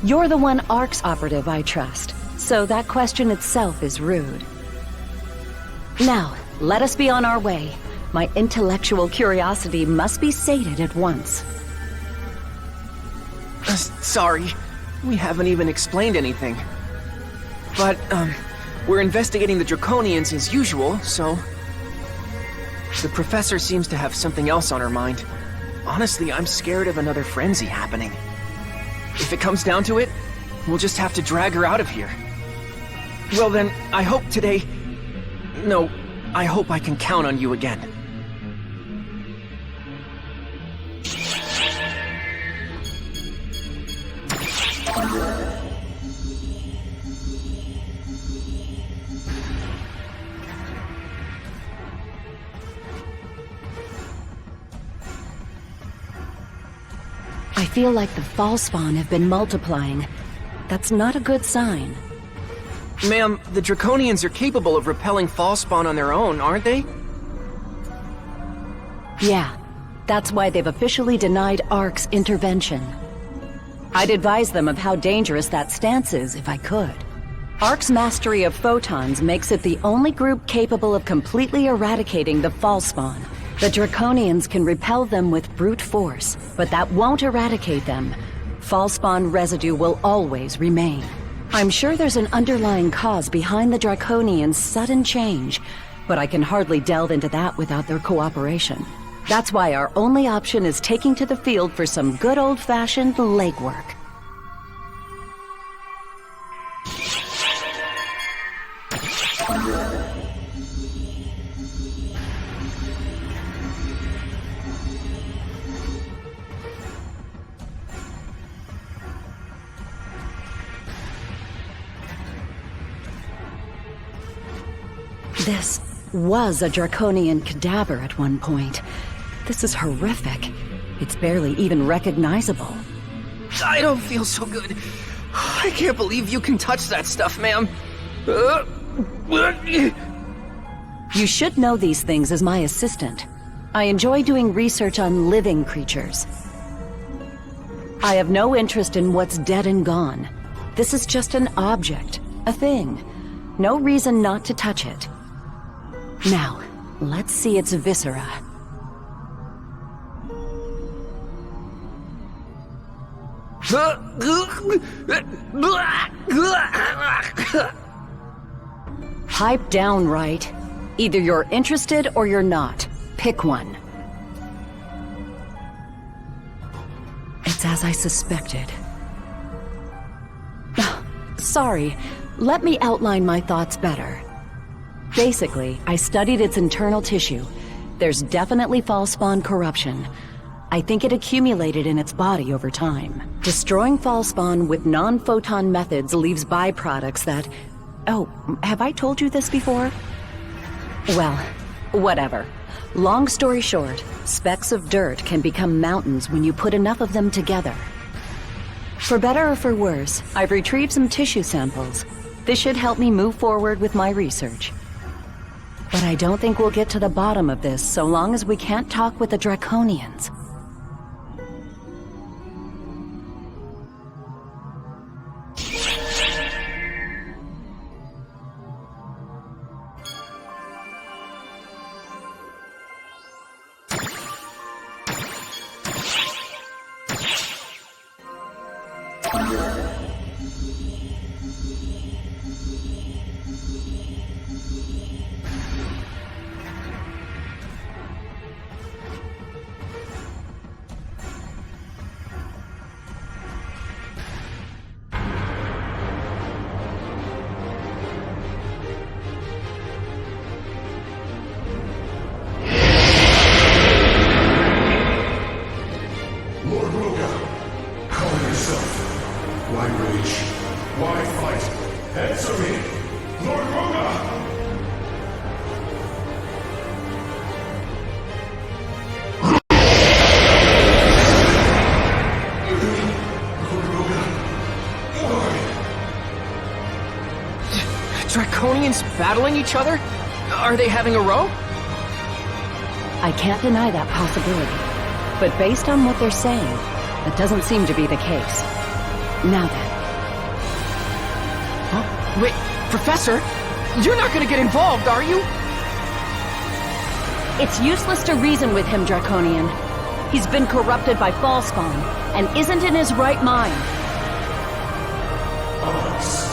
You're the one ARC's operative I trust, so that question itself is rude. Now, let us be on our way. My intellectual curiosity must be sated at once. Sorry. We haven't even explained anything. But, we're investigating the Draconians as usual, so... The professor seems to have something else on her mind. Honestly, I'm scared of another frenzy happening. If it comes down to it, we'll just have to drag her out of here. Well then, I hope today... No, I hope I can count on you again. I feel like the fall spawn have been multiplying. That's not a good sign. Ma'am, the Draconians are capable of repelling fall spawn on their own, aren't they? Yeah, that's why they've officially denied ARC's intervention. I'd advise them of how dangerous that stance is if I could. ARC's mastery of photons makes it the only group capable of completely eradicating the fall spawn. The Draconians can repel them with brute force, but that won't eradicate them. Fall spawn residue will always remain. I'm sure there's an underlying cause behind the Draconians' sudden change, but I can hardly delve into that without their cooperation. That's why our only option is taking to the field for some good old-fashioned legwork. This was a Draconian cadaver at one point. This is horrific. It's barely even recognizable. I don't feel so good. I can't believe you can touch that stuff, ma'am. You should know these things as my assistant. I enjoy doing research on living creatures. I have no interest in what's dead and gone. This is just an object, a thing. No reason not to touch it. Now, let's see its viscera. Pipe down, right? Either you're interested or you're not. Pick one. It's as I suspected. Sorry, let me outline my thoughts better. Basically, I studied its internal tissue. There's definitely false-spawn corruption. I think it accumulated in its body over time. Destroying false-spawn with non-photon methods leaves byproducts that... Oh, have I told you this before? Well, whatever. Long story short, specks of dirt can become mountains when you put enough of them together. For better or for worse, I've retrieved some tissue samples. This should help me move forward with my research. But I don't think we'll get to the bottom of this so long as we can't talk with the Draconians. Draconians battling each other? Are they having a row? I can't deny that possibility. But based on what they're saying, that doesn't seem to be the case. Now then. Huh? Wait, Professor? You're not gonna get involved, are you? It's useless to reason with him, Draconian. He's been corrupted by Falspawn, and isn't in his right mind. Alex,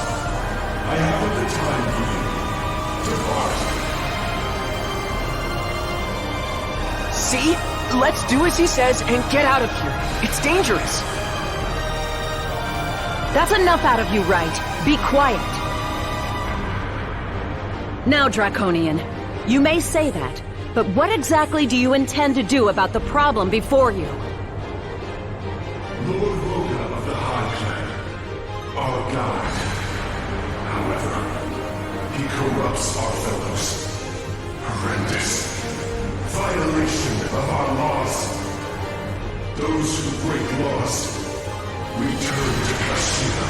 I haven't the time for you. Depart. See? Let's do as he says and get out of here. It's dangerous. That's enough out of you, right? Be quiet. Now, Draconian, you may say that, but what exactly do you intend to do about the problem before you? Lord Roga of the High Clan, our guide. However, he corrupts our fellows. Horrendous. Violation of our laws. Those who break laws return to Kashina.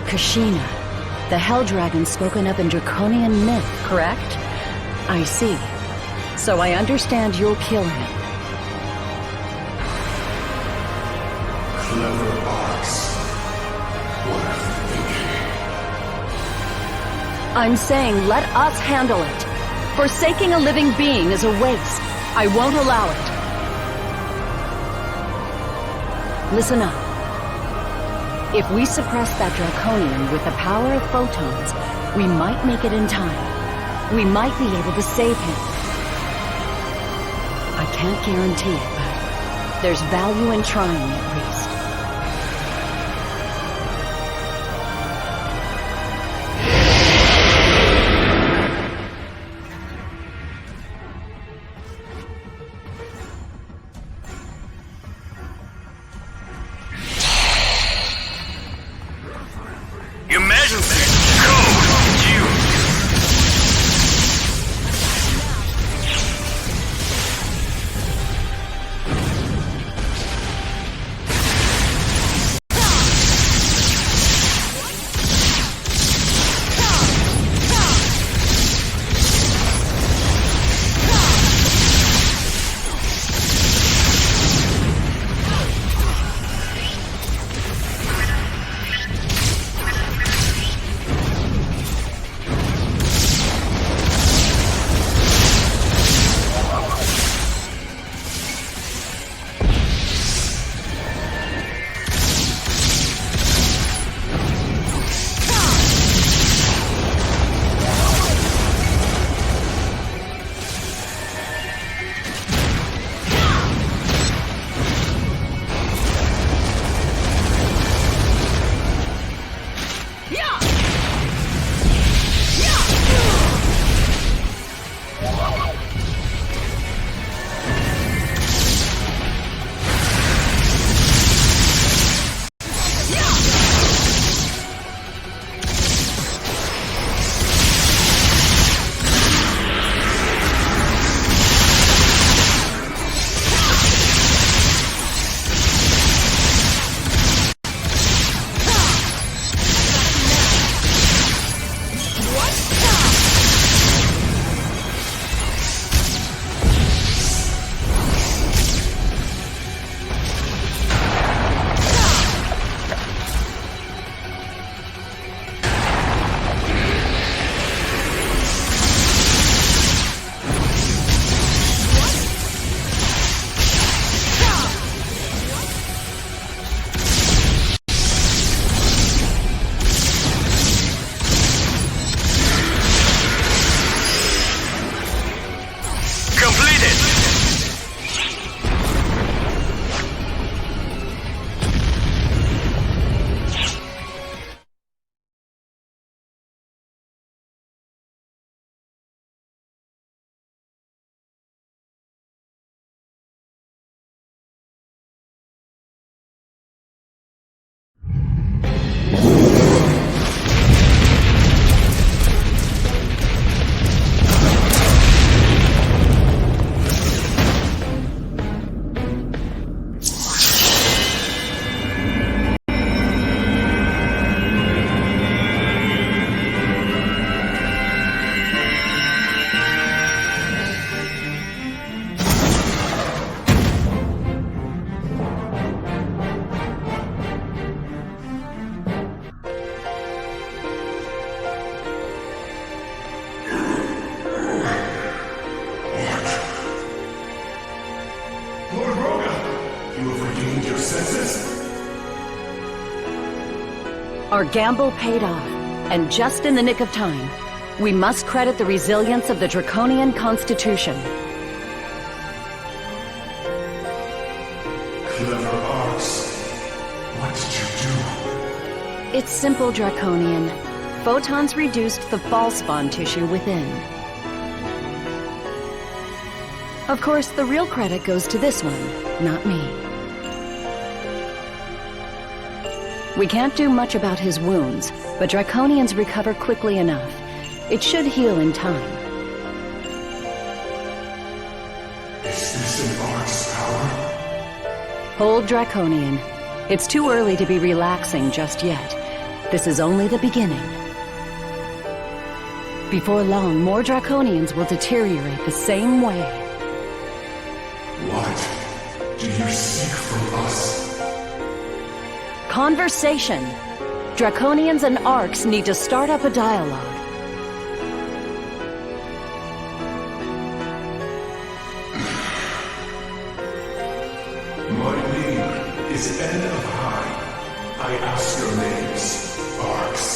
Kashina, the Hell Dragon spoken of in Draconian myth, correct? I see. So I understand you'll kill him. Clever box. What are you thinking? I'm saying let us handle it. Forsaking a living being is a waste. I won't allow it. Listen up. If we suppress that Draconian with the power of photons, we might make it in time. We might be able to save him. I can't guarantee it, but there's value in trying at least. Our gamble paid off, and just in the nick of time. We must credit the resilience of the Draconian Constitution. Clever Arcs. What did you do? It's simple, Draconian. Photons reduced the false-spawn tissue within. Of course, the real credit goes to this one, not me. We can't do much about his wounds, but Draconians recover quickly enough. It should heal in time. Is this an Arc's power? Hold, Draconian. It's too early to be relaxing just yet. This is only the beginning. Before long, more Draconians will deteriorate the same way. What do you seek from us? Conversation. Draconians and Arcs need to start up a dialogue. My name is End of High. I ask your names, Arcs.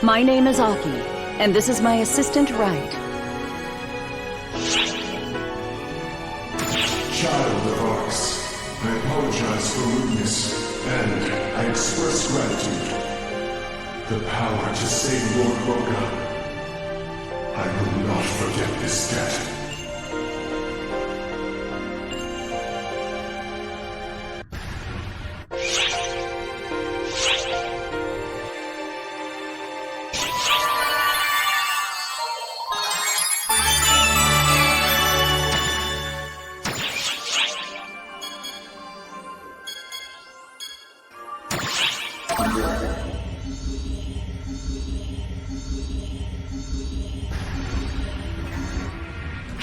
My name is Aki, and this is my assistant, Wright. Child of Arcs, I apologize for rudeness, and I express gratitude. The power to save Lord Roga. I will not forget this debt.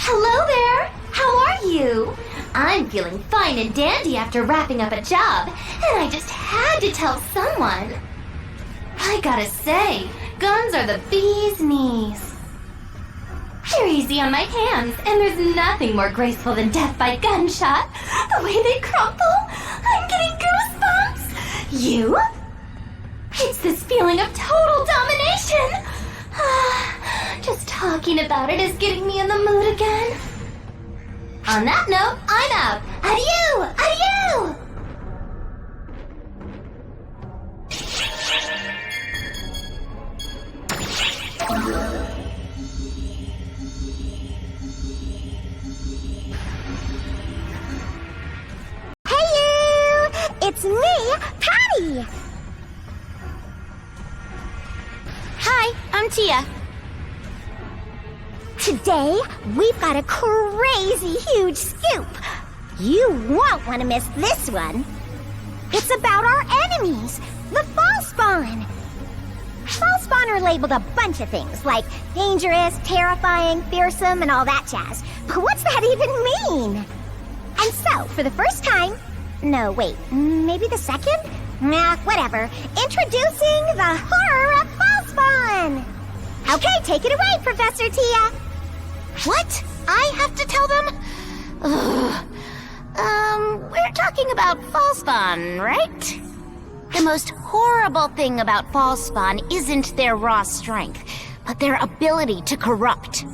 Hello there! How are you? I'm feeling fine and dandy after wrapping up a job, and I just had to tell someone. I gotta say, guns are the bee's knees. They're easy on my hands, and there's nothing more graceful than death by gunshot. The way they crumple, I'm getting goosebumps. You? It's this feeling of total domination. Just talking about it is getting me in the mood again. On that note, I'm out. Adieu! Adieu! Hey you! It's me, Patty! Hi, I'm Tia. Today, we've got a crazy huge scoop. You won't want to miss this one. It's about our enemies, the Falspawn. Falspawn are labeled a bunch of things, like dangerous, terrifying, fearsome, and all that jazz. But what's that even mean? And so, for the first time... No, wait, maybe the second? Nah, whatever. Introducing the horror of Falspawn! Okay, take it away, Professor Tia. What? I have to tell them? We're talking about Falspawn, right? The most horrible thing about Falspawn isn't their raw strength, but their ability to corrupt.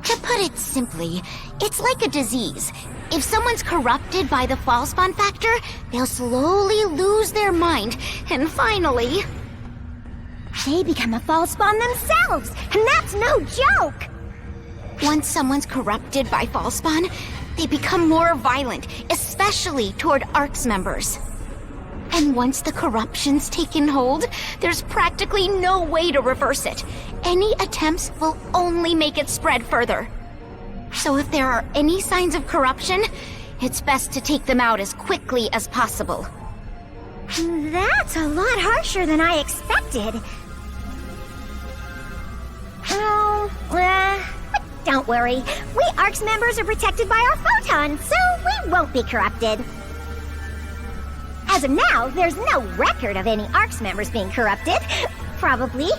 To put it simply, it's like a disease. If someone's corrupted by the Falspawn factor, they'll slowly lose their mind, and finally... They become a Falspawn themselves, and that's no joke! Once someone's corrupted by Falspawn, they become more violent, especially toward Arcs members. And once the corruption's taken hold, there's practically no way to reverse it. Any attempts will only make it spread further. So if there are any signs of corruption, it's best to take them out as quickly as possible. That's a lot harsher than I expected. Don't worry. We Arcs members are protected by our photons, so we won't be corrupted. As of now, there's no record of any Arcs members being corrupted. Probably,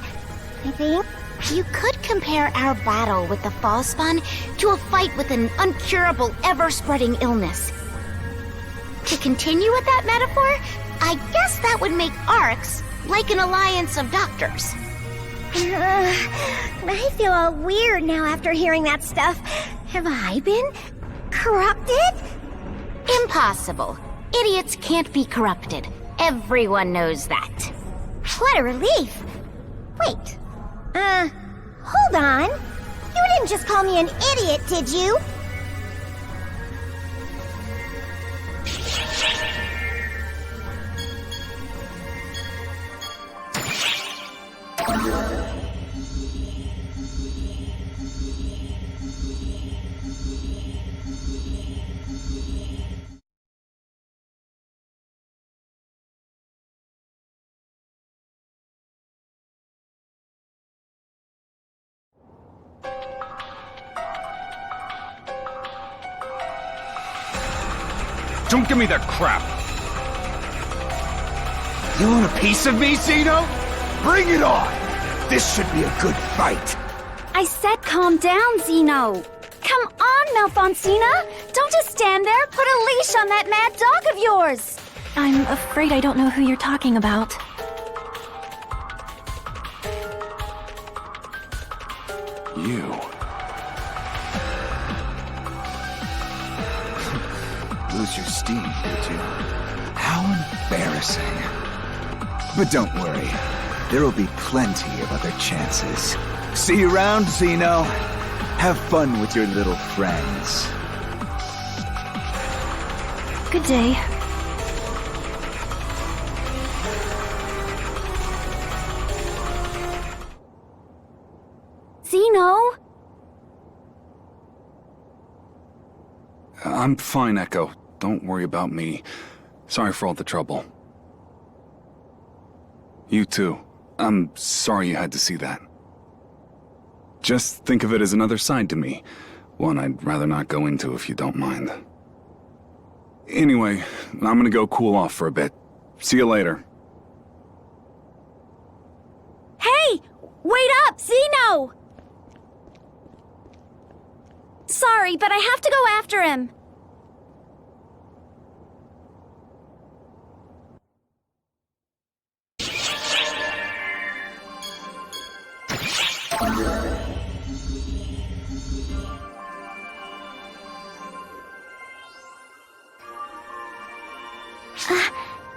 I think. You could compare our battle with the Falspawn to a fight with an uncurable, ever-spreading illness. To continue with that metaphor, I guess that would make ARCs like an alliance of doctors. I feel all weird now after hearing that stuff. Have I been corrupted? Impossible. Idiots can't be corrupted. Everyone knows that. What a relief. Wait. Hold on. You didn't just call me an idiot, did you? Don't give me that crap! You want a piece of me, Zeno? Bring it on! This should be a good fight. I said calm down, Zeno. Come on, Malfoncina. Don't just stand there. Put a leash on that mad dog of yours. I'm afraid I don't know who you're talking about. You. Lose your steam, did you? How embarrassing. But don't worry. There will be plenty of other chances. See you around, Zeno. Have fun with your little friends. Good day. Zeno? I'm fine, Echo. Don't worry about me. Sorry for all the trouble. You too. I'm sorry you had to see that. Just think of it as another side to me. One I'd rather not go into if you don't mind. Anyway, I'm gonna go cool off for a bit. See you later. Hey! Wait up, Zeno! Sorry, but I have to go after him.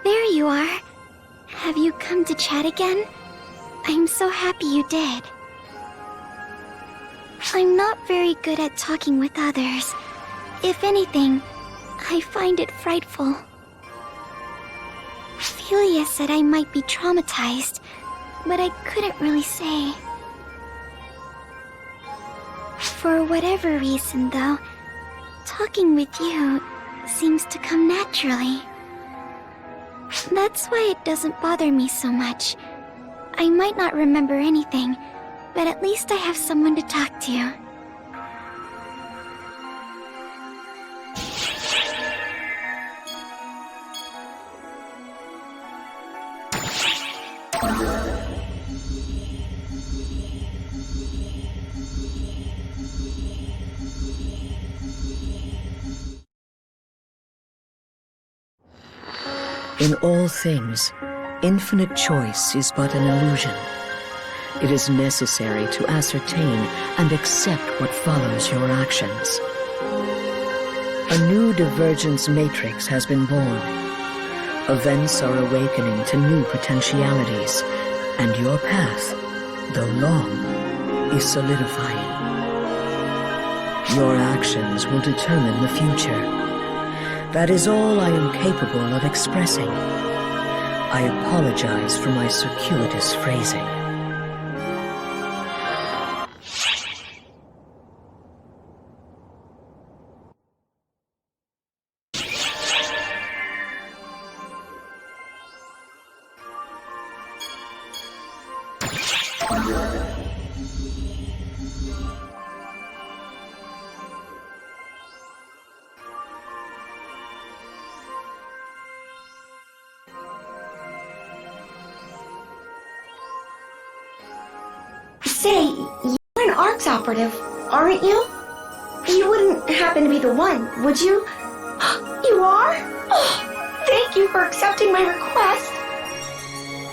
There you are. Have you come to chat again? I'm so happy you did. I'm not very good at talking with others. If anything, I find it frightful. Philia said I might be traumatized, but I couldn't really say. For whatever reason, though, talking with you seems to come naturally. That's why it doesn't bother me so much. I might not remember anything, but at least I have someone to talk to. In all things, infinite choice is but an illusion. It is necessary to ascertain and accept what follows your actions. A new divergence matrix has been born. Events are awakening to new potentialities, and your path, though long, is solidifying. Your actions will determine the future. That is all I am capable of expressing. I apologize for my circuitous phrasing. Say, you're an ARCS operative, aren't you? You wouldn't happen to be the one, would you? You are? Oh, thank thank you for accepting my request.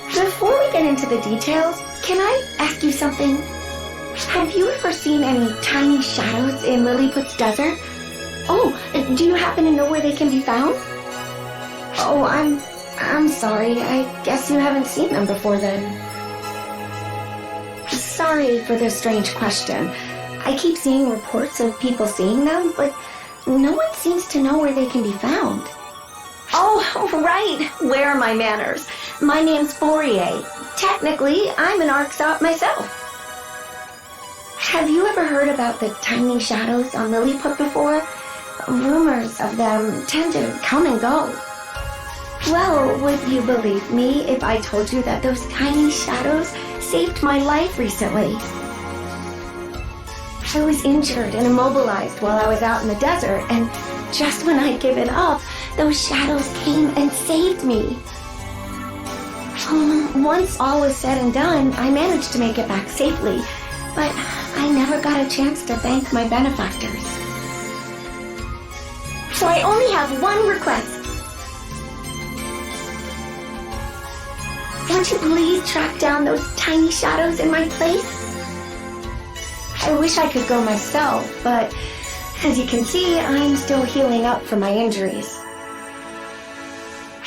Before we get into the details, can I ask you something? Have you ever seen any tiny shadows in Lilliput's desert? Oh, do you happen to know where they can be found? Oh, I'm sorry. I guess you haven't seen them before then. Sorry for this strange question. I keep seeing reports of people seeing them, but no one seems to know where they can be found. Oh, right. Where are my manners? My name's Fourier. Technically, I'm an ArcSop myself. Have you ever heard about the tiny shadows on Lilliput before? Rumors of them tend to come and go. Well, would you believe me if I told you that those tiny shadows saved my life recently? I was injured and immobilized while I was out in the desert, and just when I'd given up, those shadows came and saved me. Once all was said and done, I managed to make it back safely, but I never got a chance to thank my benefactors. So I only have one request. Won't you please track down those tiny shadows in my place? I wish I could go myself, but as you can see, I'm still healing up from my injuries.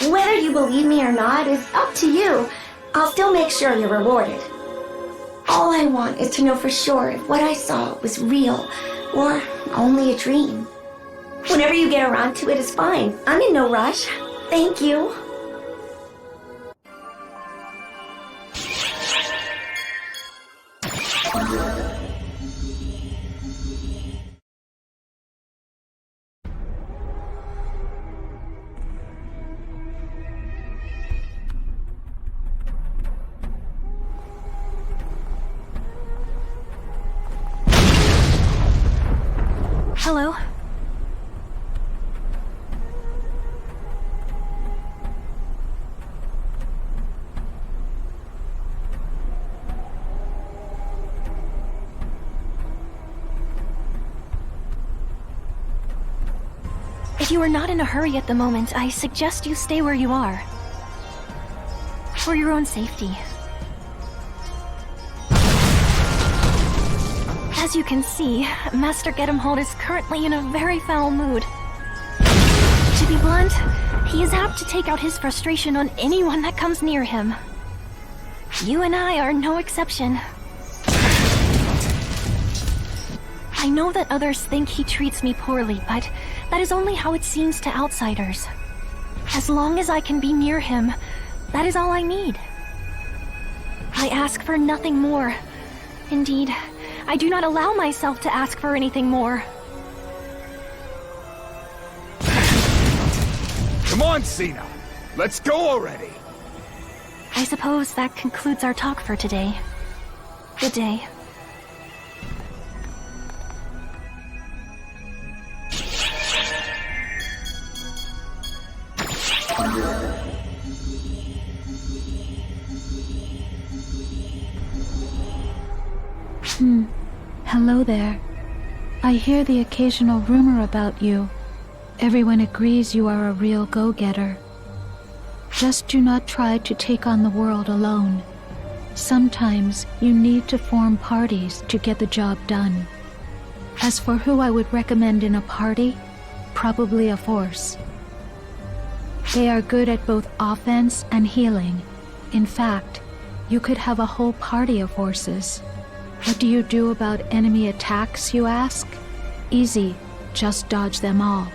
Whether you believe me or not is up to you. I'll still make sure you're rewarded. All I want is to know for sure if what I saw was real or only a dream. Whenever you get around to it is fine. I'm in no rush. Thank you. Hello? If you are not in a hurry at the moment, I suggest you stay where you are. For your own safety. As you can see, Master Gedemhold is currently in a very foul mood. To be blunt, he is apt to take out his frustration on anyone that comes near him. You and I are no exception. I know that others think he treats me poorly, but that is only how it seems to outsiders. As long as I can be near him, that is all I need. I ask for nothing more. Indeed, I do not allow myself to ask for anything more. Come on, Cena! Let's go already! I suppose that concludes our talk for today. Good day. Hello there. I hear the occasional rumor about you. Everyone agrees you are a real go-getter. Just do not try to take on the world alone. Sometimes you need to form parties to get the job done. As for who I would recommend in a party, probably a force. They are good at both offense and healing. In fact, you could have a whole party of forces. What do you do about enemy attacks, you ask? Easy, just dodge them all.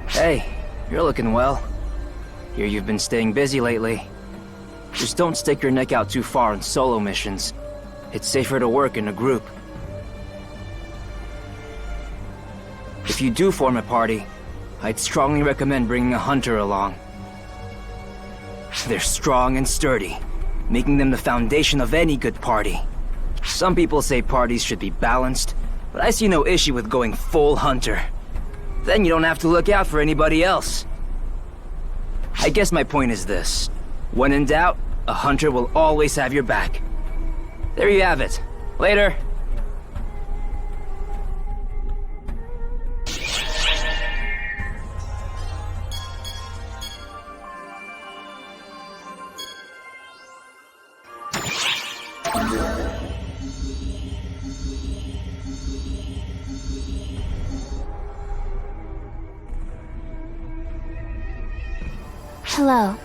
Hey, you're looking well. Hear you've been staying busy lately. Just don't stick your neck out too far on solo missions. It's safer to work in a group. If you do form a party, I'd strongly recommend bringing a hunter along. They're strong and sturdy, making them the foundation of any good party. Some people say parties should be balanced, but I see no issue with going full hunter. Then you don't have to look out for anybody else. I guess my point is this. When in doubt, A hunter will always have your back. There you have it. Later. Hello.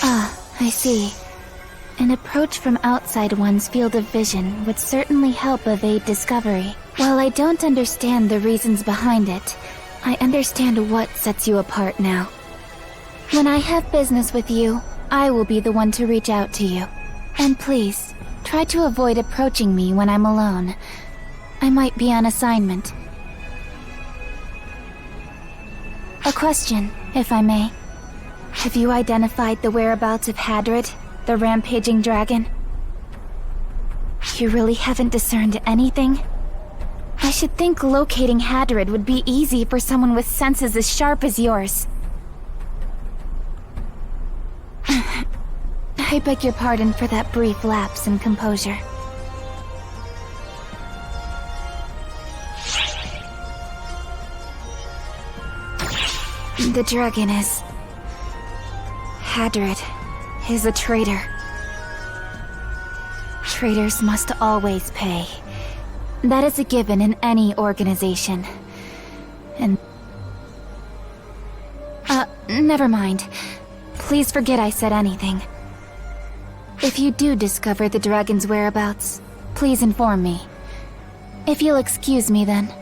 Ah, I see. An approach from outside one's field of vision would certainly help evade discovery. While I don't understand the reasons behind it, I understand what sets you apart now. When I have business with you, I will be the one to reach out to you. And please, try to avoid approaching me when I'm alone. I might be on assignment. A question, if I may. Have you identified the whereabouts of Hadrid, the rampaging dragon? You really haven't discerned anything? I should think locating Hadrid would be easy for someone with senses as sharp as yours. I beg your pardon for that brief lapse in composure. The dragon is... Hadrid is a traitor. Traitors must always pay. That is a given in any organization. And... never mind. Please forget I said anything. If you do discover the dragon's whereabouts, please inform me. If you'll excuse me then.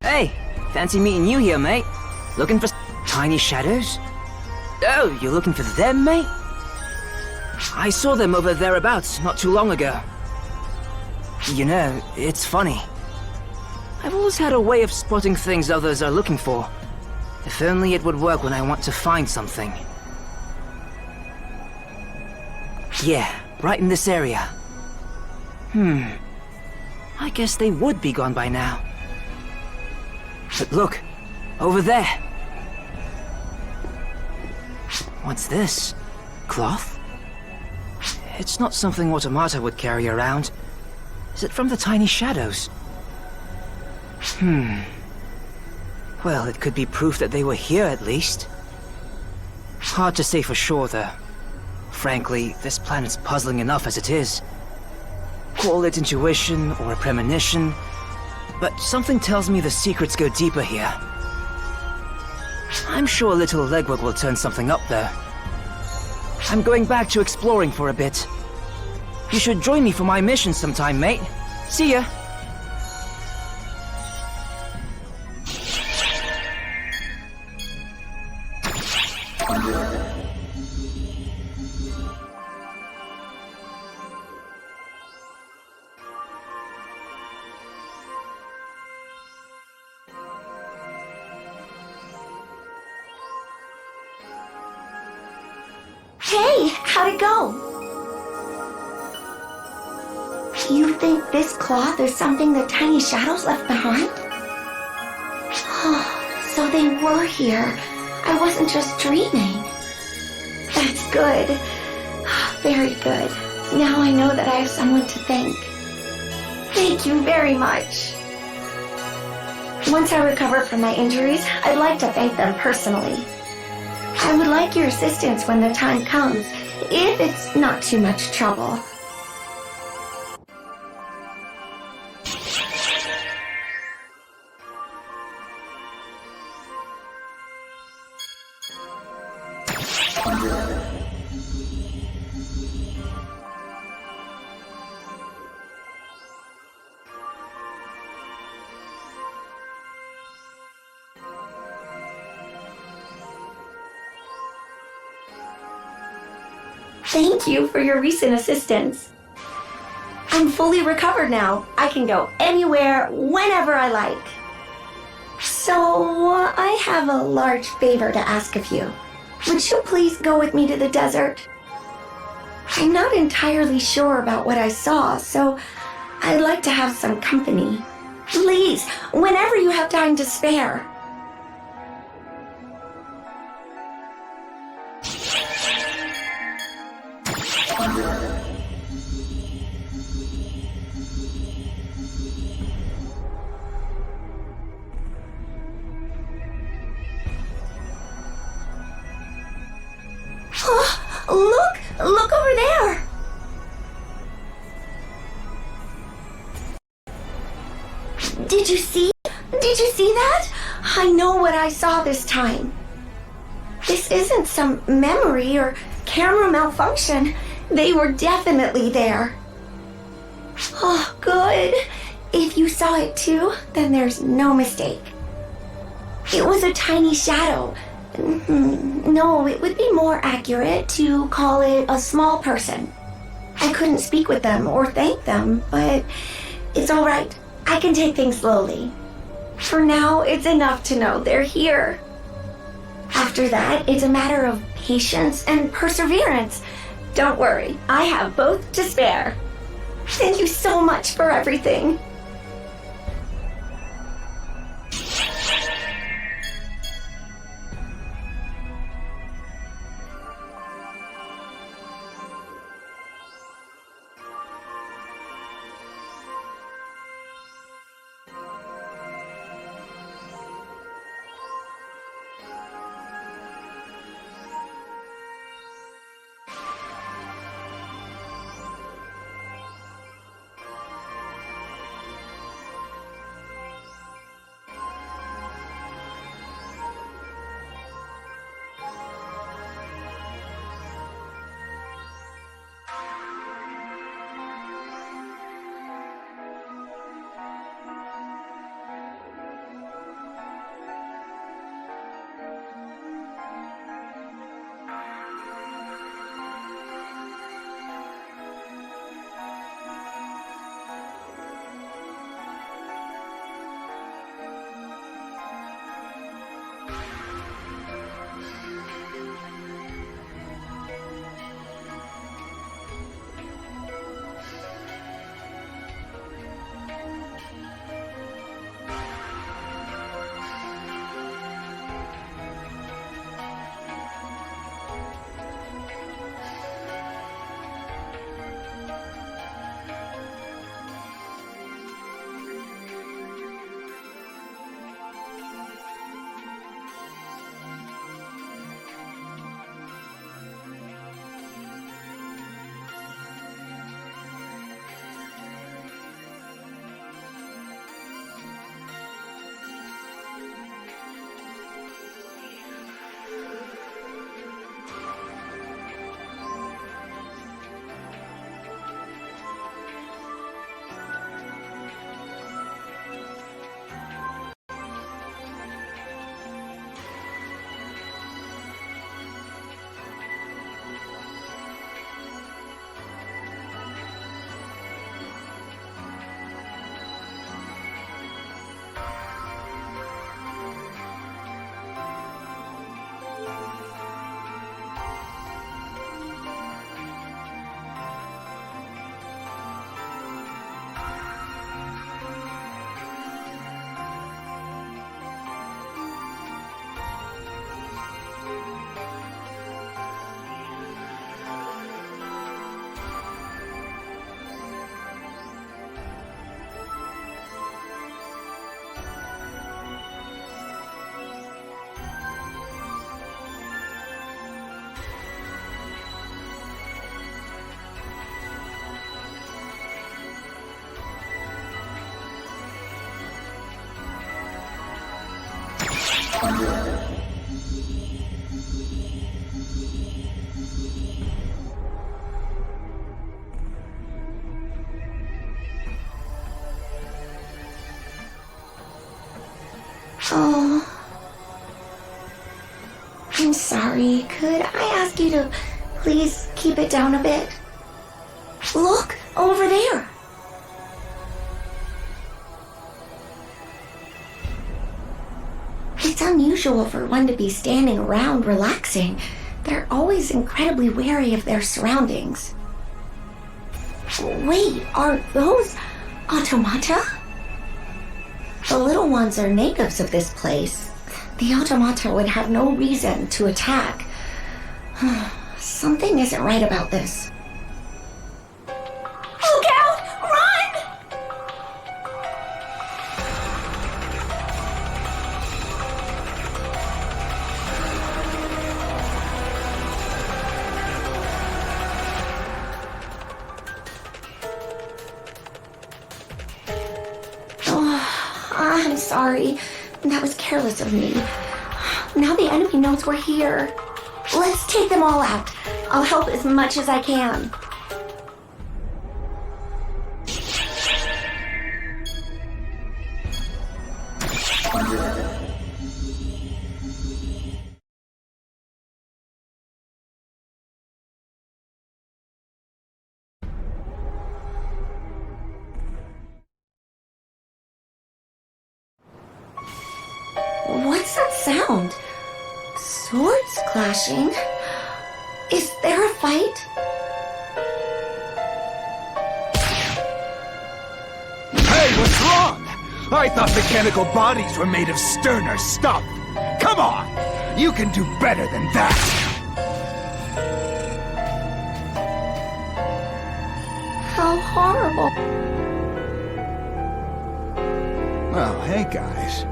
Hey, fancy meeting you here, mate. Looking for tiny shadows? Oh, you're looking for them, mate? I saw them over thereabouts not too long ago. You know, it's funny. I've always had a way of spotting things others are looking for. If only it would work when I want to find something. Yeah, right in this area. I guess they would be gone by now. But look, over there. What's this? Cloth? It's not something Automata would carry around. Is it from the tiny shadows? Well, it could be proof that they were here at least. Hard to say for sure, though. Frankly, this planet's puzzling enough as it is. Call it intuition or a premonition, but something tells me the secrets go deeper here. I'm sure a little legwork will turn something up, though. I'm going back to exploring for a bit. You should join me for my mission sometime, mate. See ya! Hey, how'd it go? You think this cloth is something the tiny shadows left behind? Oh, so they were here. I wasn't just dreaming. That's good. Very good. Now I know that I have someone to thank. Thank you very much. Once I recover from my injuries, I'd like to thank them personally. I would like your assistance when the time comes, if it's not too much trouble. Thank you for your recent assistance. I'm fully recovered now. I can go anywhere, whenever I like. So, I have a large favor to ask of you. Would you please go with me to the desert? I'm not entirely sure about what I saw, so I'd like to have some company. Please, whenever you have time to spare. Look over there! Did you see? Did you see that? I know what I saw this time. This isn't some memory or camera malfunction. They were definitely there. Oh, good. If you saw it too, then there's no mistake. It was a tiny shadow. No, it would be more accurate to call it a small person. I couldn't speak with them or thank them, but it's all right. I can take things slowly. For now, it's enough to know they're here. After that, it's a matter of patience and perseverance. Don't worry, I have both to spare. Thank you so much for everything. Oh. I'm sorry. Could I ask you to please keep it down a bit? Look, over there. It's unusual for one to be standing around relaxing. They're always incredibly wary of their surroundings. Wait, are those automata? The little ones are natives of this place. The automata would have no reason to attack. Something isn't right about this. Look out! Run! Oh, I'm sorry. That was careless of me. Now the enemy knows we're here. Let's take them all out. I'll help as much as I can. What's that sound? Swords clashing? Is there a fight? Hey, what's wrong? I thought mechanical bodies were made of sterner stuff. Come on! You can do better than that! How horrible. Oh, hey guys.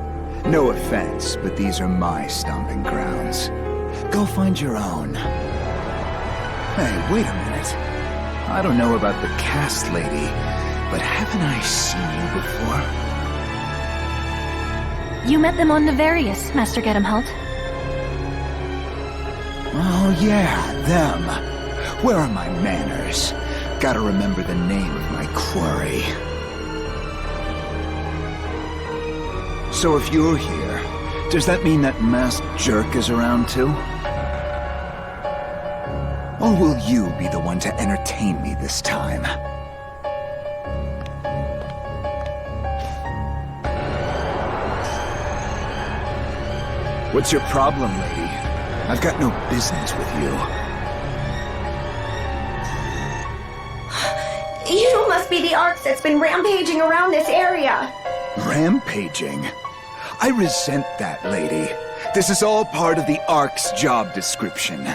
No offense, but these are my stomping grounds. Go find your own. Hey, wait a minute. I don't know about the cast lady, but haven't I seen you before? You met them on Nefarious, Master Gedemhalt. Oh yeah, them. Where are my manners? Gotta remember the name of my quarry. So if you're here, does that mean that masked jerk is around too? Or will you be the one to entertain me this time? What's your problem, lady? I've got no business with you. You must be the Arcs that's been rampaging around this area. Rampaging? I resent that, lady. This is all part of the Ark's job description.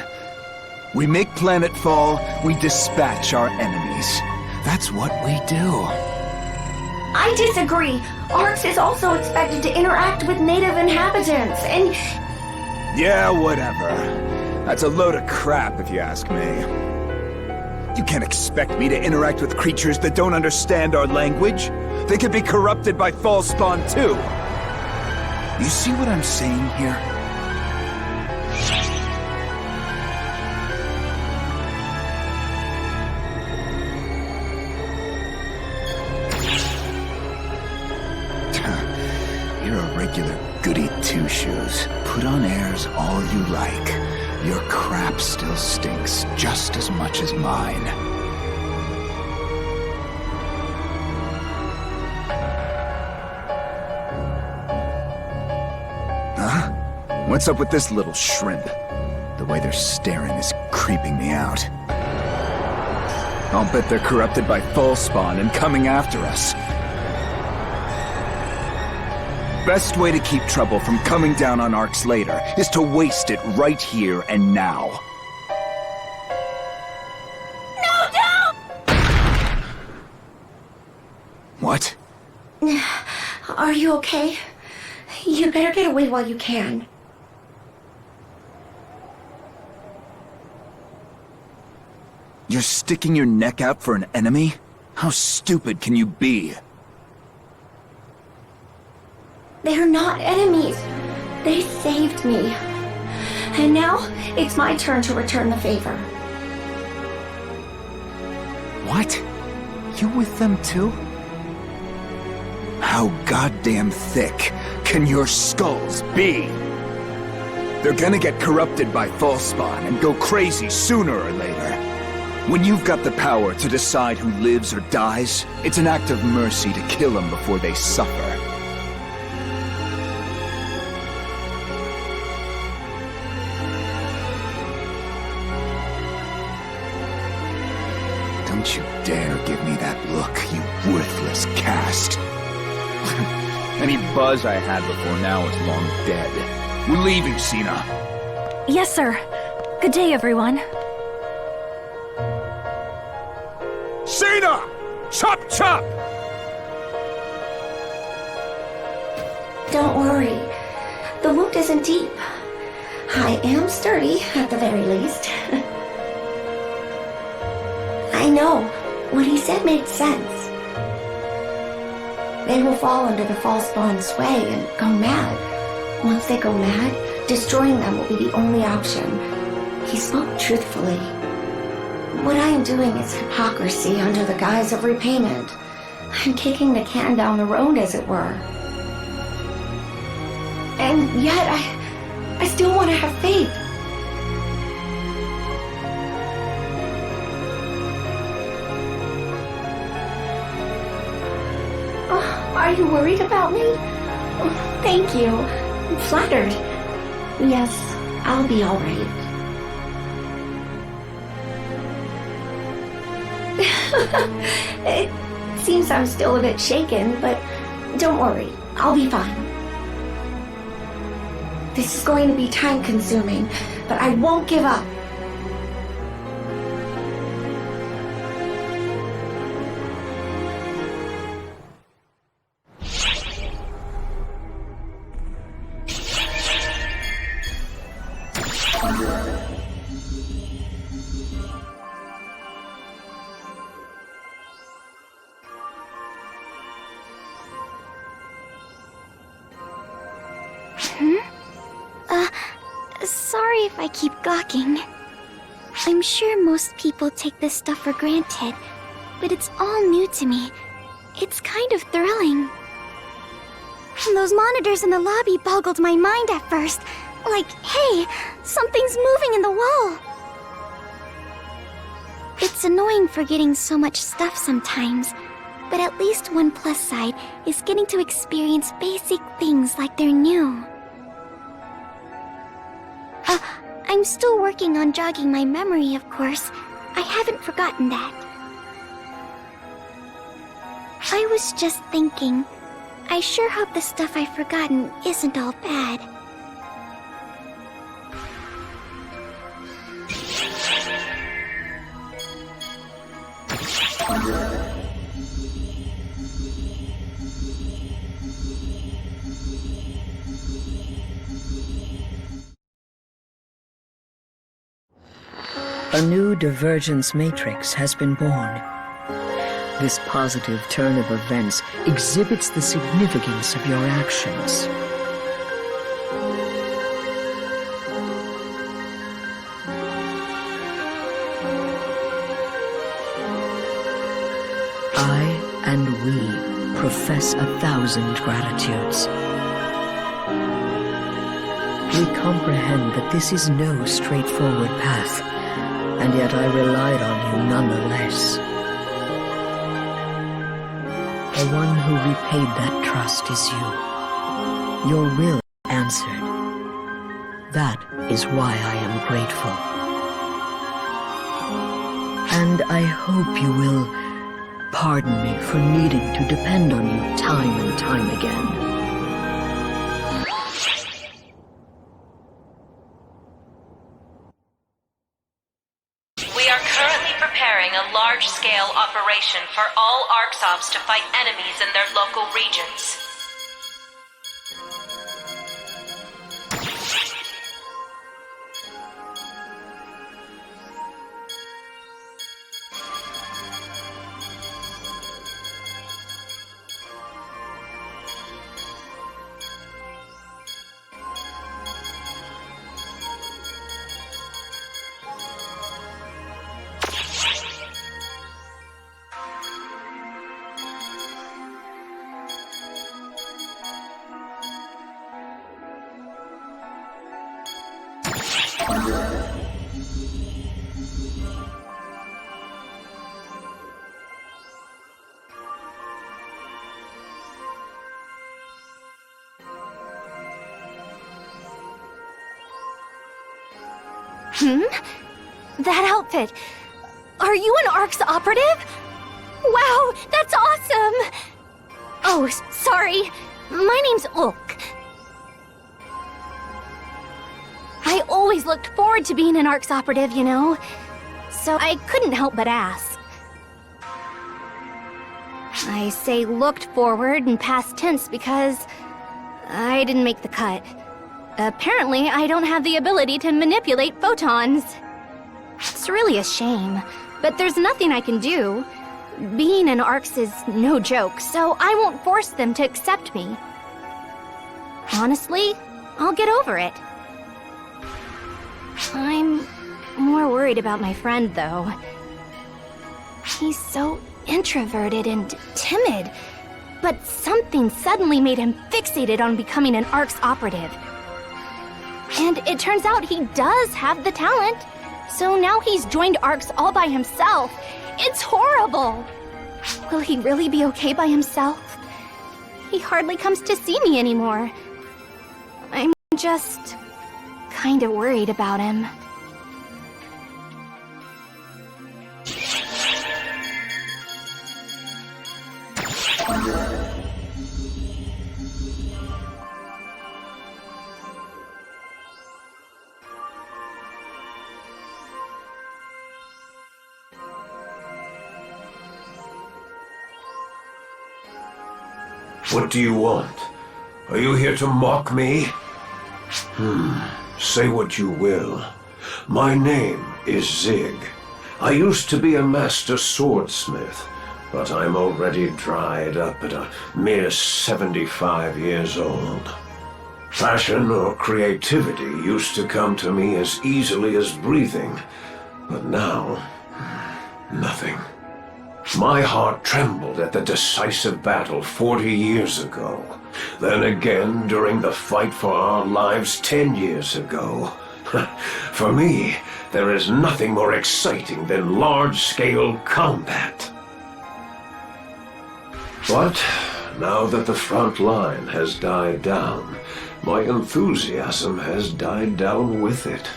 We make planetfall, we dispatch our enemies. That's what we do. I disagree. Arcs is also expected to interact with native inhabitants, and... Yeah, whatever. That's a load of crap, if you ask me. You can't expect me to interact with creatures that don't understand our language. They could be corrupted by false spawn, too. You see what I'm saying here? You're a regular goody two-shoes. Put on airs all you like. Your crap still stinks just as much as mine. Huh? What's up with this little shrimp? The way they're staring is creeping me out. I'll bet they're corrupted by false spawn and coming after us. Best way to keep trouble from coming down on Arcs later is to waste it right here and now. No, don't! What? Are you okay? You better get away while you can. You're sticking your neck out for an enemy? How stupid can you be? They're not enemies. They saved me. And now, it's my turn to return the favor. What? You with them too? How goddamn thick can your skulls be? They're gonna get corrupted by false spawn and go crazy sooner or later. When you've got the power to decide who lives or dies, it's an act of mercy to kill them before they suffer. Don't you dare give me that look, you worthless cast. Any buzz I had before now is long dead. We're leaving, Cena. Yes, sir. Good day, everyone. Cena! Chop chop! Don't worry. The wound isn't deep. I am sturdy, at the very least. I know. What he said made sense. They will fall under the false spawn's sway and go mad. Once they go mad, destroying them will be the only option. He spoke truthfully. What I am doing is hypocrisy under the guise of repayment. I'm kicking the can down the road, as it were. And yet, I still want to have faith. Are you worried about me? Thank you. flattered. Yes, I'll be alright. It seems I'm still a bit shaken, but don't worry, I'll be fine. This is going to be time-consuming, but I won't give up. Sorry if I keep gawking. I'm sure most people take this stuff for granted, but it's all new to me. It's kind of thrilling. Those monitors in the lobby boggled my mind at first. Like, hey, something's moving in the wall. It's annoying forgetting so much stuff sometimes, but at least one plus side is getting to experience basic things like they're new. I'm still working on jogging my memory, of course. I haven't forgotten that. I was just thinking, I sure hope the stuff I've forgotten isn't all bad. A new divergence matrix has been born. This positive turn of events exhibits the significance of your actions. I and we profess 1,000 gratitudes. We comprehend that this is no straightforward path, and yet I relied on you nonetheless. The one who repaid that trust is you. Your will answered. That is why I am grateful. And I hope you will pardon me for needing to depend on you time and time again. A large-scale operation for all ARCSOPs to fight enemies in their local regions. That outfit! Are you an ARCS operative? Wow, that's awesome! Oh, sorry. My name's Ulk. I always looked forward to being an ARCS operative, you know, so I couldn't help but ask. I say looked forward in past tense because I didn't make the cut. Apparently, I don't have the ability to manipulate photons. It's really a shame, but there's nothing I can do. Being an ARCS is no joke, so I won't force them to accept me. Honestly, I'll get over it. I'm more worried about my friend, though. He's so introverted and timid, but something suddenly made him fixated on becoming an ARCS operative. And it turns out he does have the talent. So now he's joined ARCS all by himself. It's horrible! Will he really be okay by himself? He hardly comes to see me anymore. I'm just kinda worried about him. What do you want? Are you here to mock me? Say what you will. My name is Zig. I used to be a master swordsmith, but I'm already dried up at a mere 75 years old. Passion or creativity used to come to me as easily as breathing, but now, nothing. My heart trembled at the decisive battle 40 years ago. Then again during the fight for our lives 10 years ago. For me, there is nothing more exciting than large-scale combat. But now that the front line has died down, my enthusiasm has died down with it.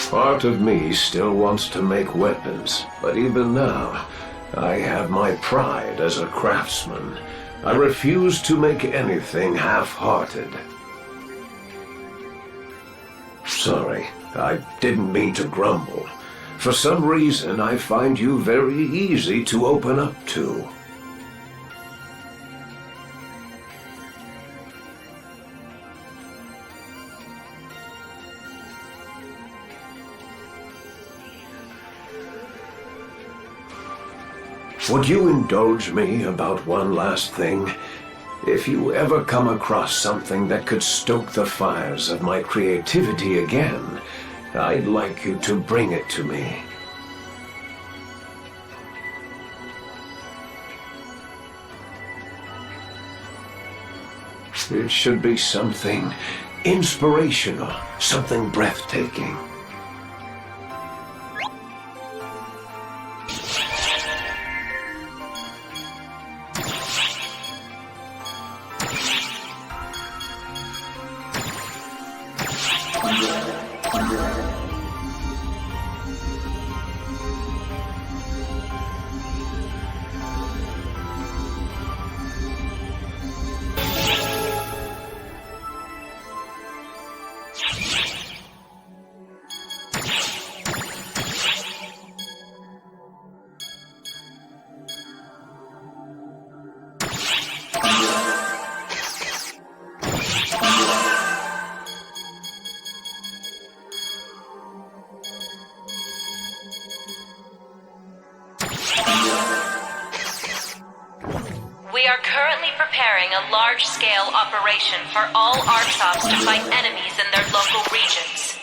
Part of me still wants to make weapons, but even now, I have my pride as a craftsman. I refuse to make anything half-hearted. Sorry, I didn't mean to grumble. For some reason, I find you very easy to open up to. Would you indulge me about one last thing? If you ever come across something that could stoke the fires of my creativity again, I'd like you to bring it to me. It should be something inspirational, something breathtaking. We are currently preparing a large-scale operation for all ARCSOPs to fight enemies in their local regions.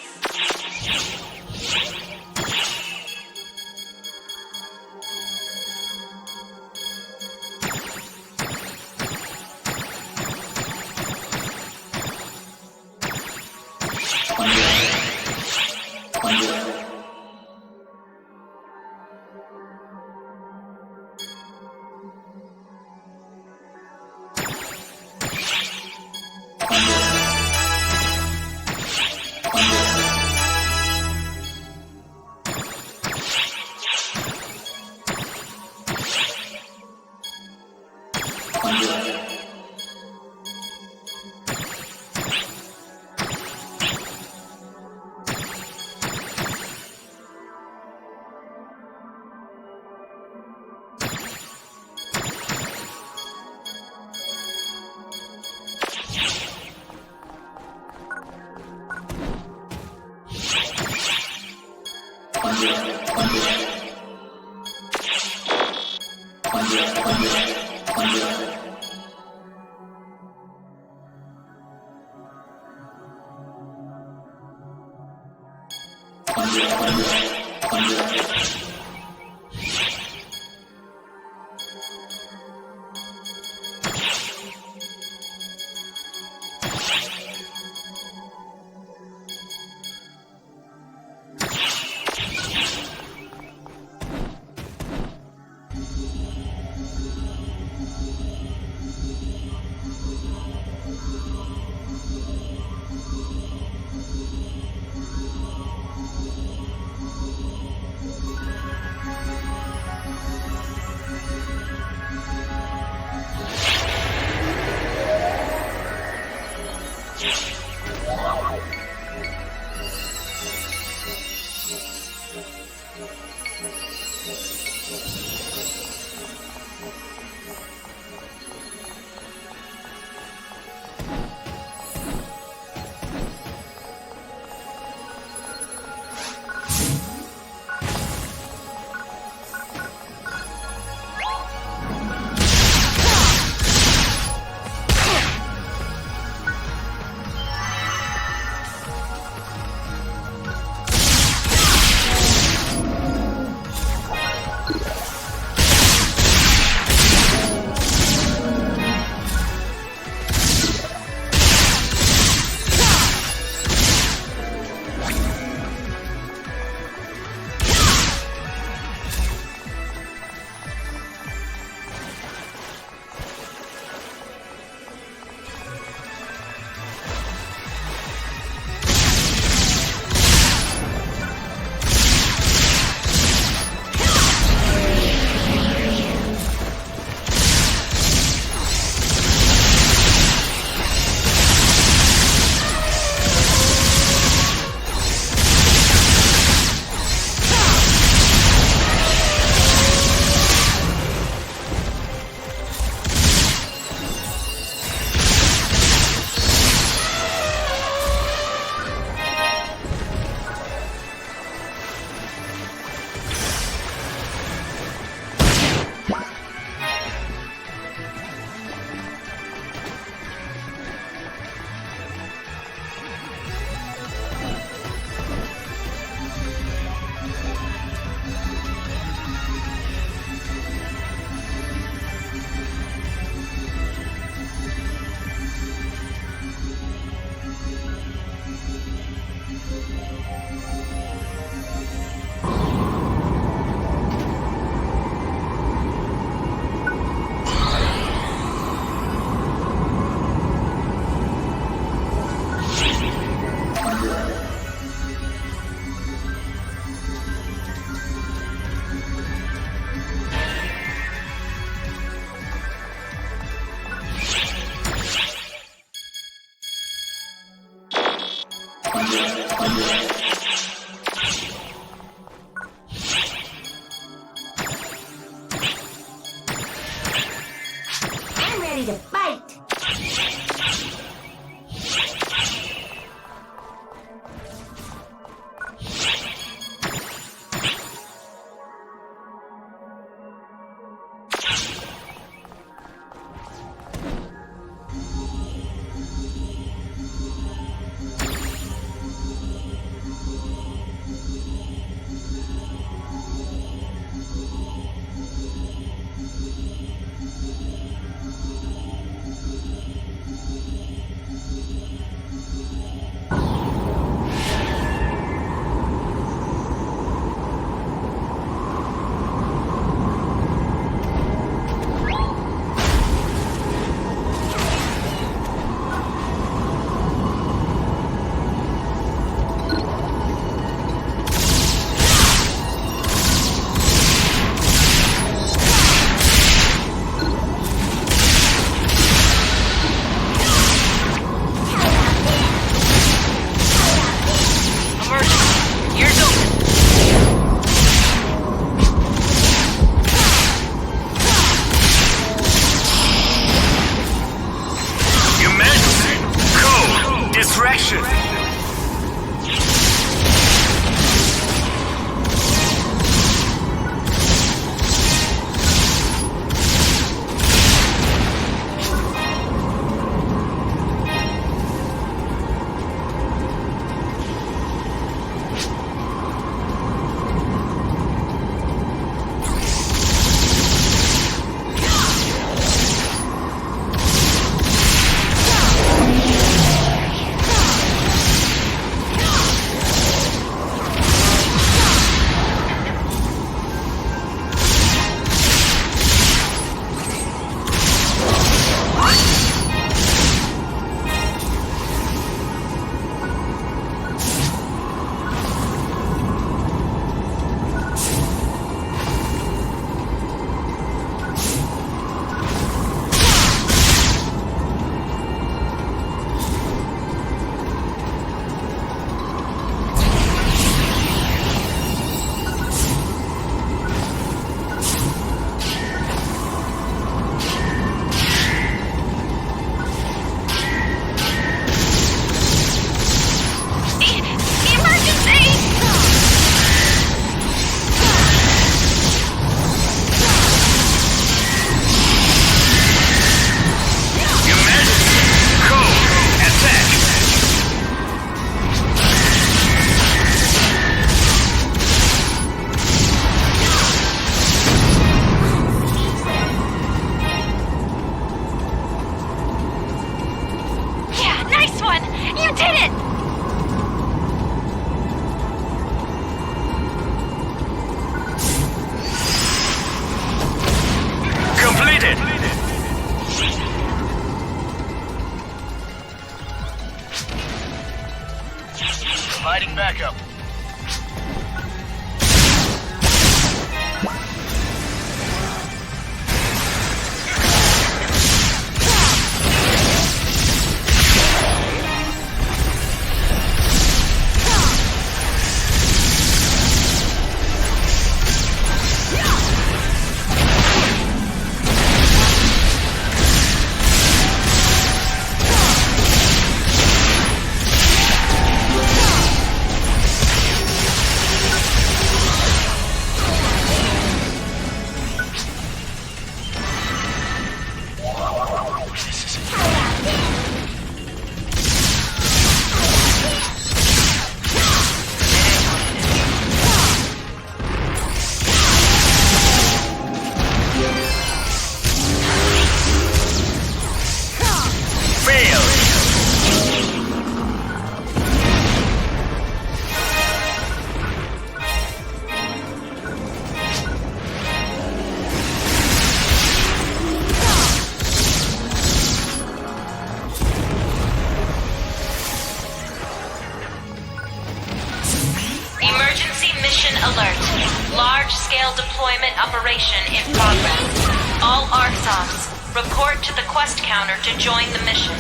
Mission alert. Large-scale deployment operation in progress. All ARCSOFs, report to the quest counter to join the mission.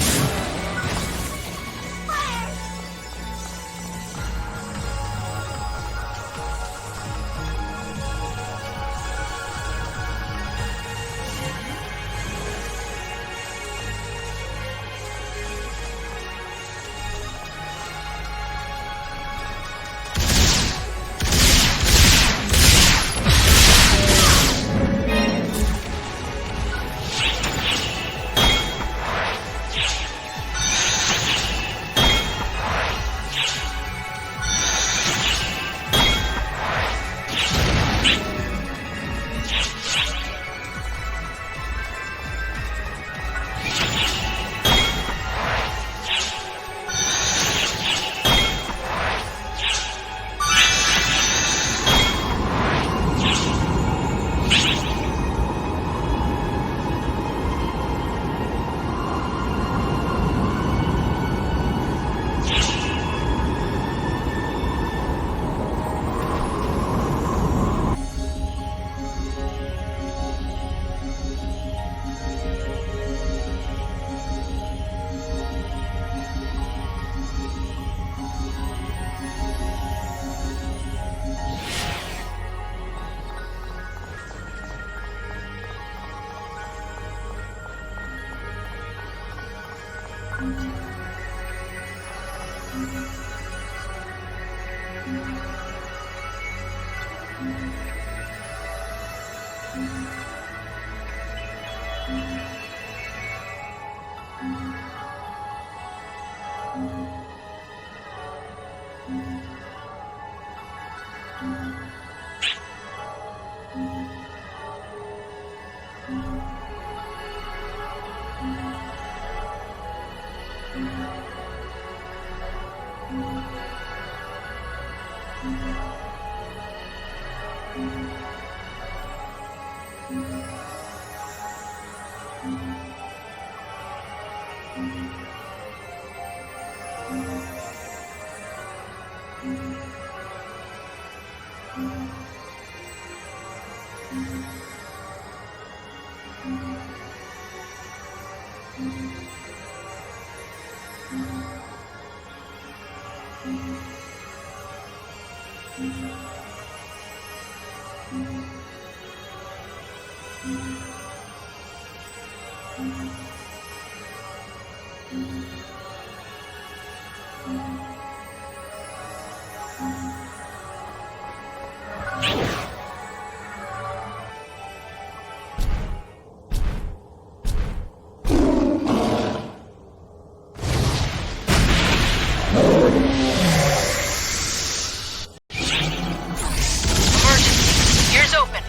Ears open.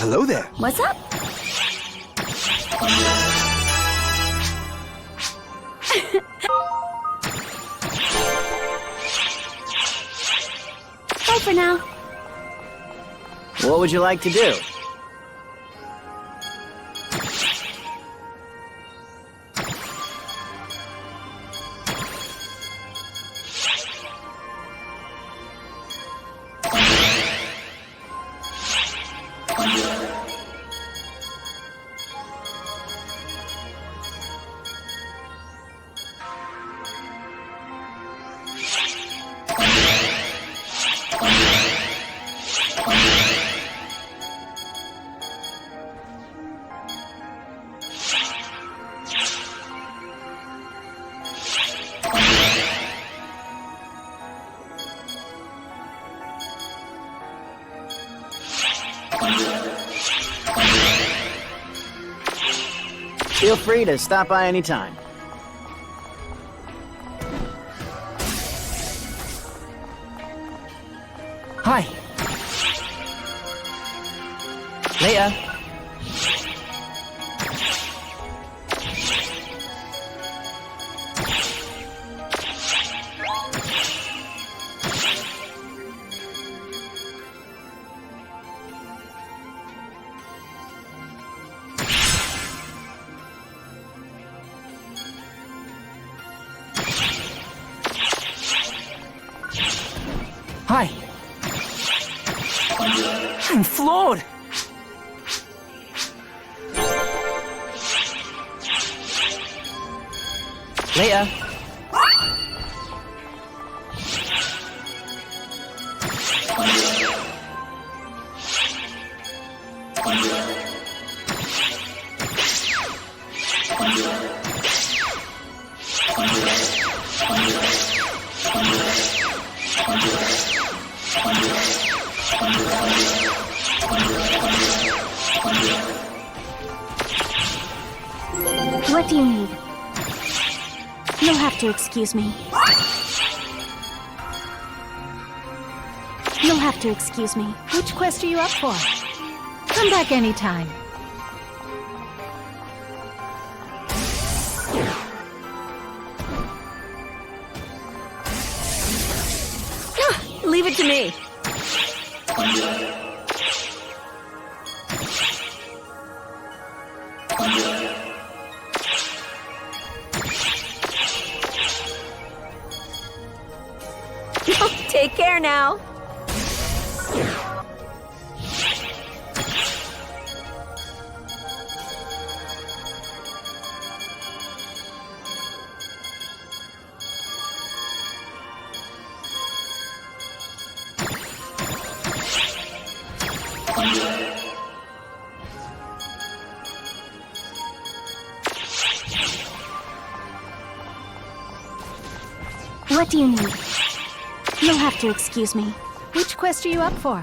Hello there. What's up? Bye for now. What would you like to do? Feel free to stop by anytime. Hi. Leia. Hi. I'm floored. Leia. What do you need? You'll have to excuse me. You'll have to excuse me. Which quest are you up for? Come back anytime. Leave it to me. Take care now. What do you need? You'll have to excuse me. Which quest are you up for?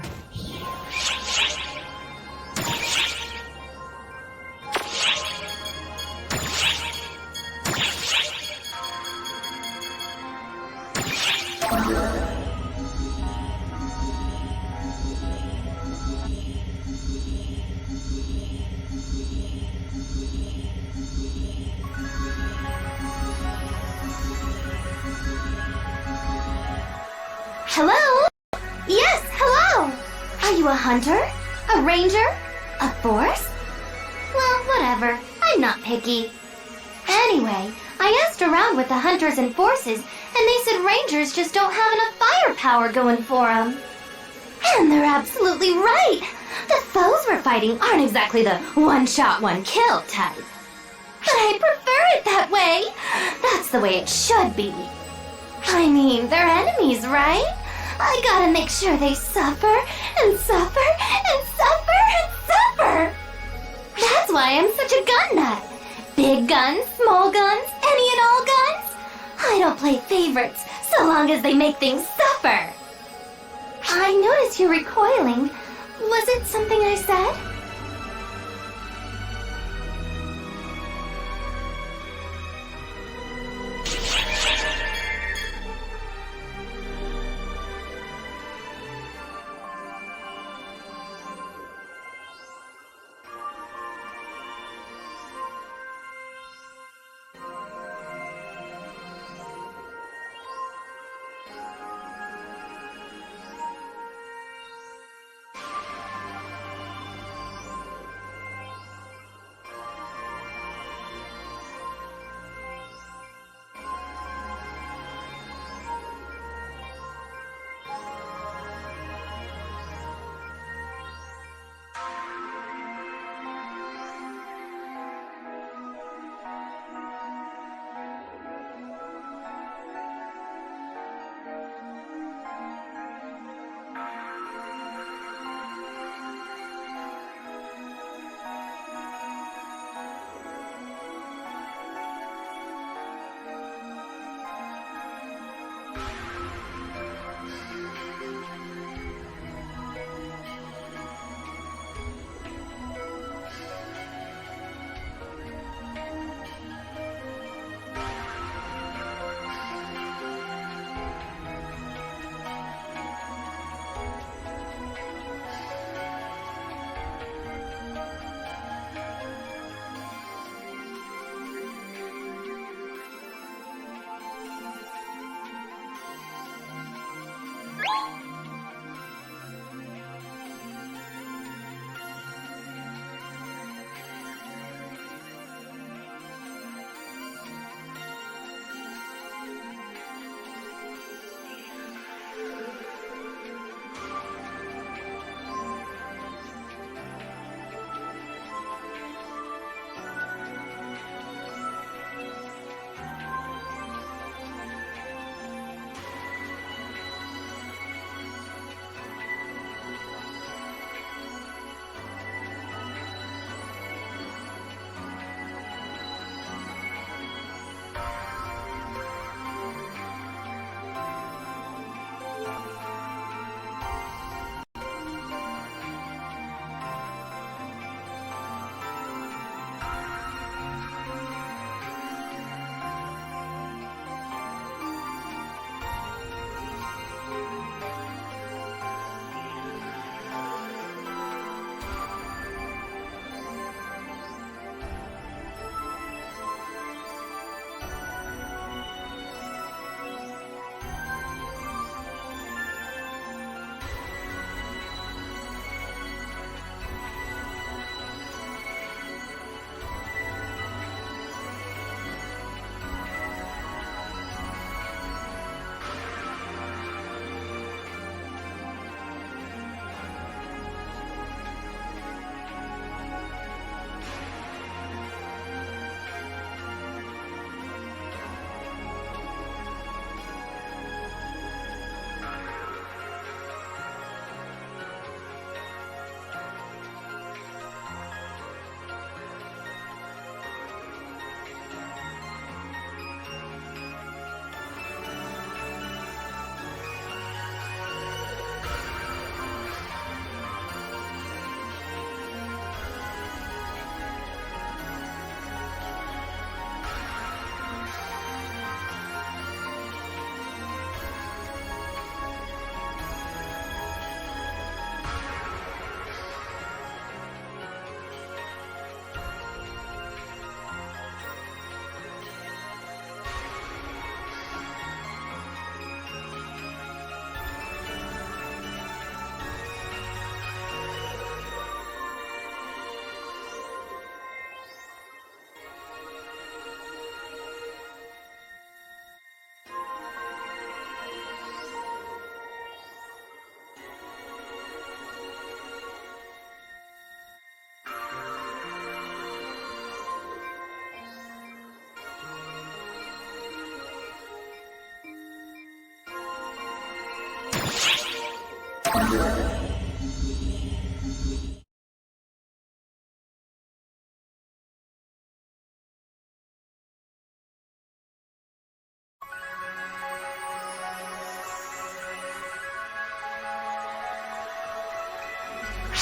Hello? Yes, hello! Are you a hunter? A ranger? A force? Well, whatever. I'm not picky. Anyway, I asked around with the hunters and forces, and they said rangers just don't have enough firepower going for them. And they're absolutely right! The foes we're fighting aren't exactly the one-shot, one-kill type. But I prefer it that way! That's the way it should be. I mean, they're enemies, right? I gotta make sure they suffer, and suffer, and suffer, and suffer! That's why I'm such a gun nut. Big guns, small guns, any and all guns. I don't play favorites, so long as they make things suffer. I notice you're recoiling. Was it something I said?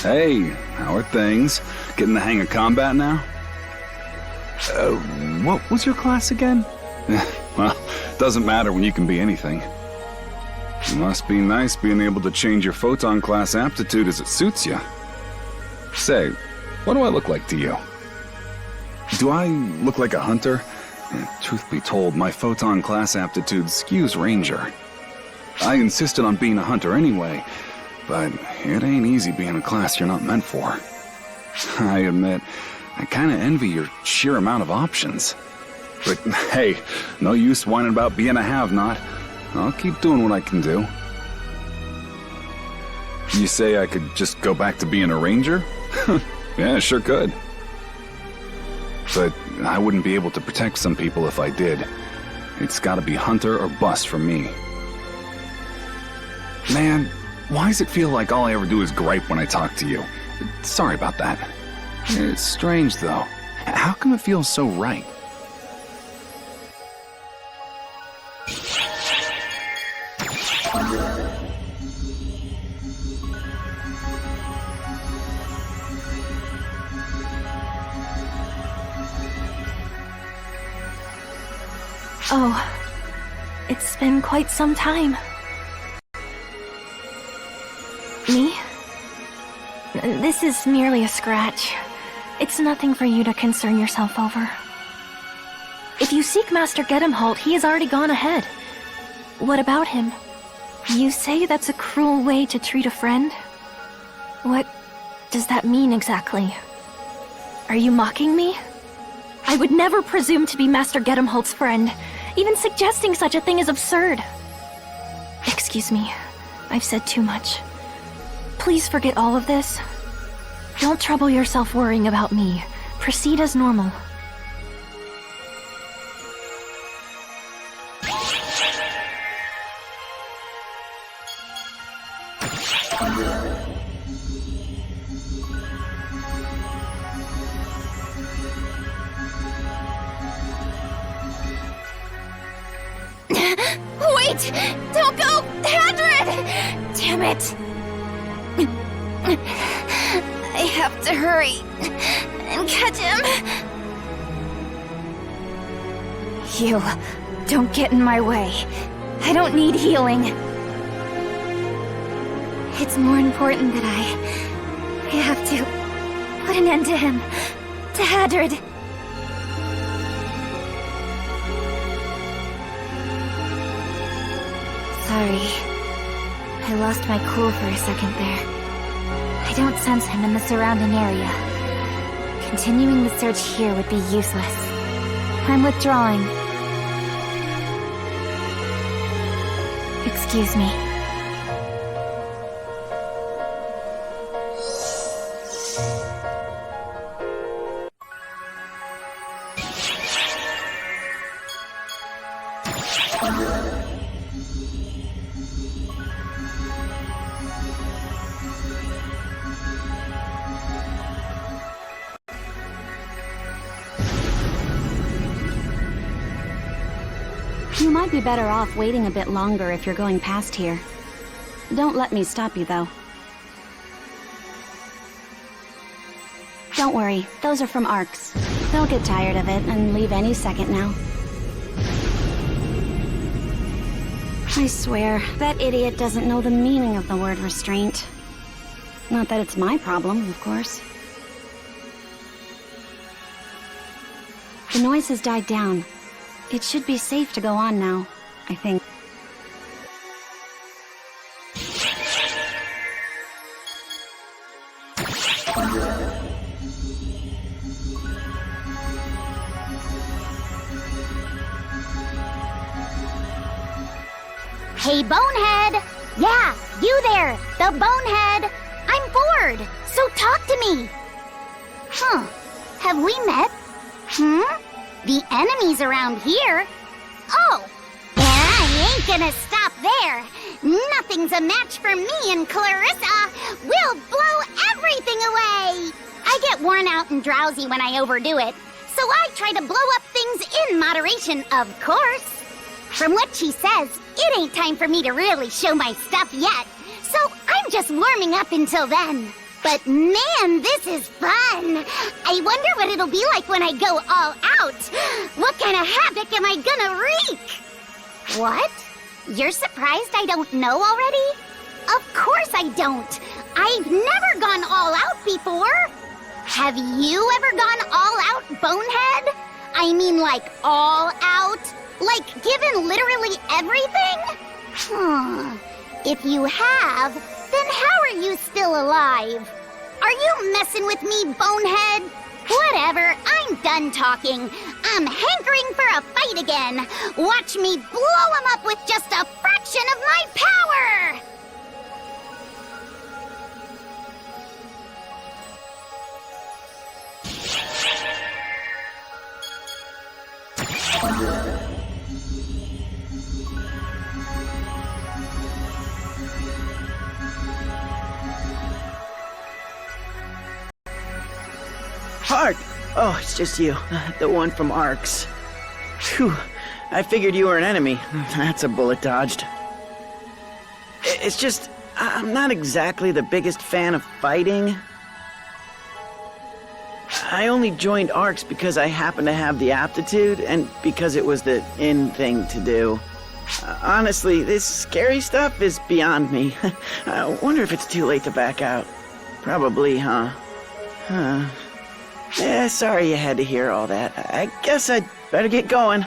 Hey, how are things? Getting the hang of combat now? What was your class again? Well, doesn't matter when you can be anything. It must be nice being able to change your photon class aptitude as it suits you. Say, what do I look like to you? Do I look like a hunter? Truth be told, my photon class aptitude skews ranger. I insisted on being a hunter anyway, but it ain't easy being a class you're not meant for. I admit, I kinda envy your sheer amount of options. But hey, no use whining about being a have-not. I'll keep doing what I can do. You say I could just go back to being a ranger? Yeah, sure could. But I wouldn't be able to protect some people if I did. It's gotta be hunter or bust for me. Man, why does it feel like all I ever do is gripe when I talk to you? Sorry about that. It's strange, though. How come it feels so right? Oh, it's been quite some time. Me? This is merely a scratch. It's nothing for you to concern yourself over. If you seek Master Gedimholt, he has already gone ahead. What about him? You say that's a cruel way to treat a friend? What does that mean exactly? Are you mocking me? I would never presume to be Master Gedimholt's friend. Even suggesting such a thing is absurd. Excuse me, I've said too much. Please forget all of this. Don't trouble yourself worrying about me. Proceed as normal. Wait! Don't go! Hadrid! Damn it! I have to hurry and catch him. You, don't get in my way. I don't need healing. It's more important that I have to put an end to him. To Hadrid. Sorry. I lost my cool for a second there. I don't sense him in the surrounding area. Continuing the search here would be useless. I'm withdrawing. Excuse me. You might be better off waiting a bit longer if you're going past here. Don't let me stop you, though. Don't worry, those are from ARCs. They'll get tired of it and leave any second now. I swear, that idiot doesn't know the meaning of the word restraint. Not that it's my problem, of course. The noise has died down. It should be safe to go on now, I think. Hey, Bonehead! Yeah, you there, the Bonehead! I'm bored, so talk to me! Huh, have we met? The enemies around here? Oh, and I ain't gonna stop there. Nothing's a match for me and Clarissa. We'll blow everything away. I get worn out and drowsy when I overdo it, so I try to blow up things in moderation, of course. From what she says, it ain't time for me to really show my stuff yet, so I'm just warming up until then. But man, this is fun! I wonder what it'll be like when I go all out. What kind of havoc am I gonna wreak? What? You're surprised I don't know already? Of course I don't. I've never gone all out before. Have you ever gone all out, Bonehead? I mean like all out? Like given literally everything? If you have, then how are you still alive? Are you messing with me, Bonehead? Whatever, I'm done talking. I'm hankering for a fight again. Watch me blow him up with just a fraction of my power! Hark! Oh, it's just you. The one from Arcs. Phew. I figured you were an enemy. That's a bullet dodged. It's just, I'm not exactly the biggest fan of fighting. I only joined Arcs because I happened to have the aptitude and because it was the in thing to do. Honestly, this scary stuff is beyond me. I wonder if it's too late to back out. Probably, huh? Yeah, sorry you had to hear all that. I guess I'd better get going.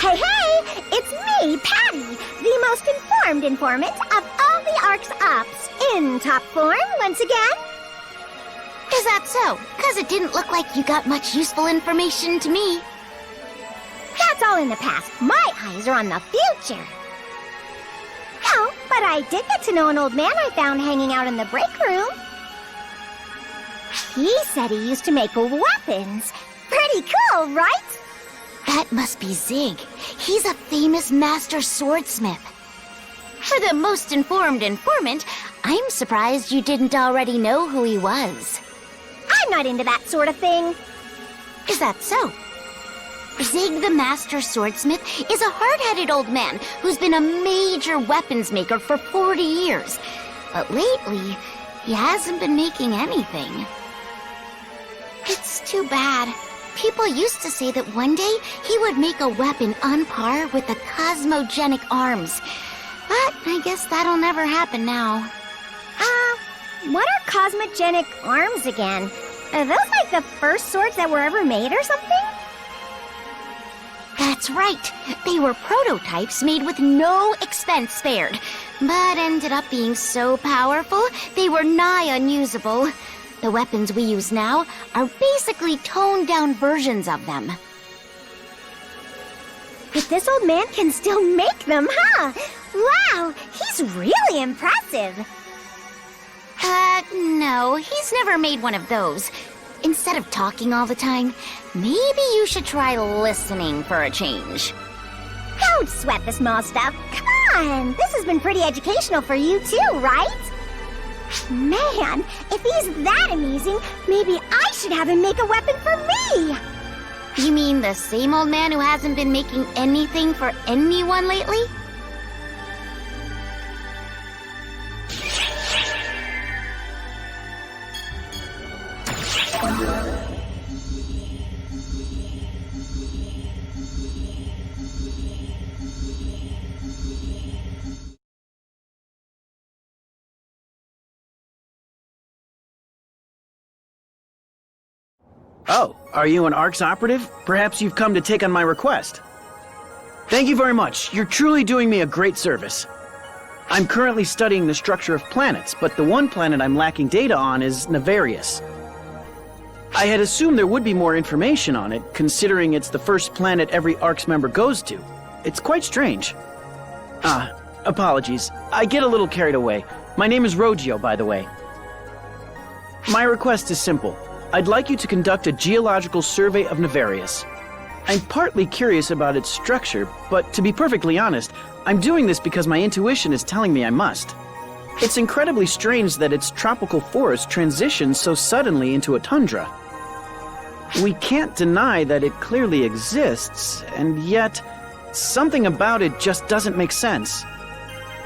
Hey, hey! It's me, Patty, the most informed informant of all the Ark's ops, in top form once again. Is that so? 'Cause it didn't look like you got much useful information to me. That's all in the past. My eyes are on the future. No, but I did get to know an old man I found hanging out in the break room. He said he used to make weapons. Pretty cool, right? That must be Zig. He's a famous master swordsmith. For the most informed informant, I'm surprised you didn't already know who he was. I'm not into that sort of thing. Is that so? Zig the master swordsmith is a hard-headed old man who's been a major weapons maker for 40 years. But lately, he hasn't been making anything. It's too bad. People used to say that one day he would make a weapon on par with the cosmogenic arms. But I guess that'll never happen now. What are cosmogenic arms again? Are those like the first swords that were ever made or something? That's right. They were prototypes made with no expense spared, but ended up being so powerful they were nigh unusable. The weapons we use now are basically toned-down versions of them. But this old man can still make them, huh? Wow, he's really impressive. No, he's never made one of those. Instead of talking all the time, maybe you should try listening for a change. Don't sweat the small stuff. Come on, this has been pretty educational for you too, right? Man, if he's that amusing, maybe I should have him make a weapon for me! You mean the same old man who hasn't been making anything for anyone lately? Oh, are you an Arcs operative? Perhaps you've come to take on my request. Thank you very much. You're truly doing me a great service. I'm currently studying the structure of planets, but the one planet I'm lacking data on is Nefarious. I had assumed there would be more information on it, considering it's the first planet every ARCS member goes to. It's quite strange. Apologies. I get a little carried away. My name is Rogio, by the way. My request is simple. I'd like you to conduct a geological survey of Nefarious. I'm partly curious about its structure, but to be perfectly honest, I'm doing this because my intuition is telling me I must. It's incredibly strange that its tropical forest transitions so suddenly into a tundra. We can't deny that it clearly exists, and yet something about it just doesn't make sense.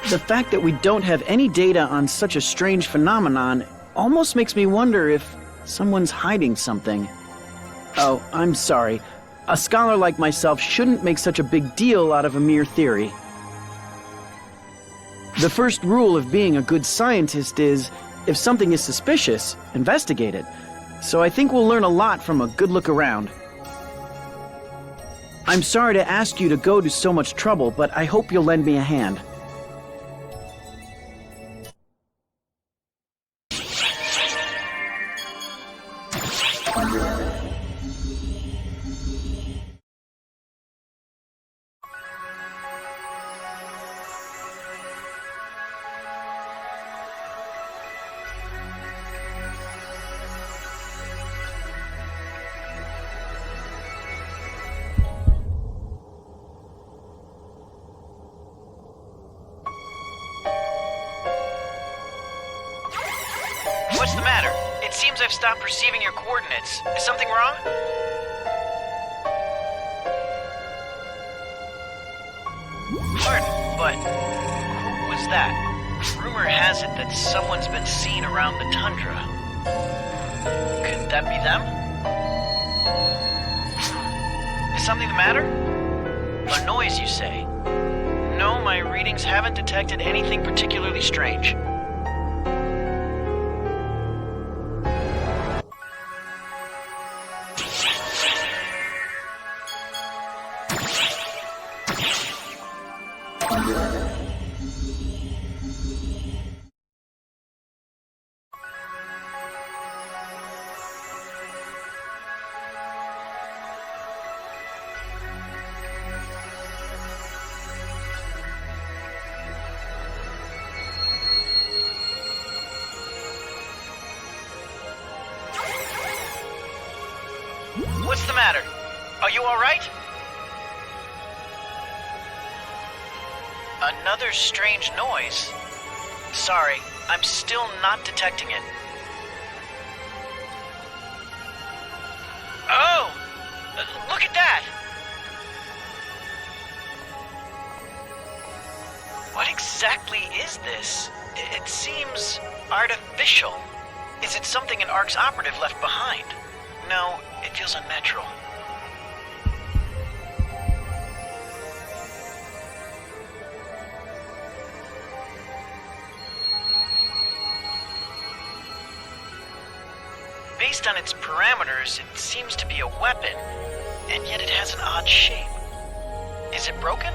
The fact that we don't have any data on such a strange phenomenon almost makes me wonder if someone's hiding something. Oh, I'm sorry. A scholar like myself shouldn't make such a big deal out of a mere theory. The first rule of being a good scientist is, if something is suspicious, investigate it. So I think we'll learn a lot from a good look around. I'm sorry to ask you to go to so much trouble, but I hope you'll lend me a hand. What's the matter? It seems I've stopped receiving your coordinates. Is something wrong? Pardon, but who was that? Rumor has it that someone's been seen around the tundra. Could that be them? Is something the matter? A noise, you say? No, my readings haven't detected anything particularly strange. What's the matter? Are you all right? Another strange noise. Sorry, I'm still not detecting it. Oh! Look at that! What exactly is this? It seems artificial. Is it something an ARCS operative left behind? No, it feels unnatural. Based on its parameters, it seems to be a weapon, and yet it has an odd shape. Is it broken?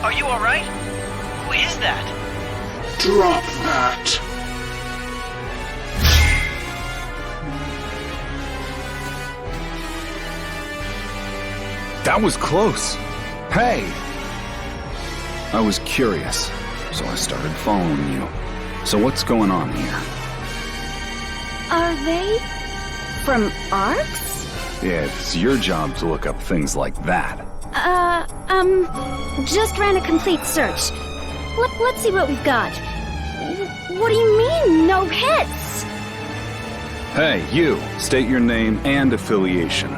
Are you all right? Who is that? Drop that. That was close. Hey! I was curious, so I started following you. So what's going on here? Are they from ARCS? Yeah, it's your job to look up things like that. Just ran a complete search. Let's see what we've got. What do you mean, no hits? Hey, you! State your name and affiliation.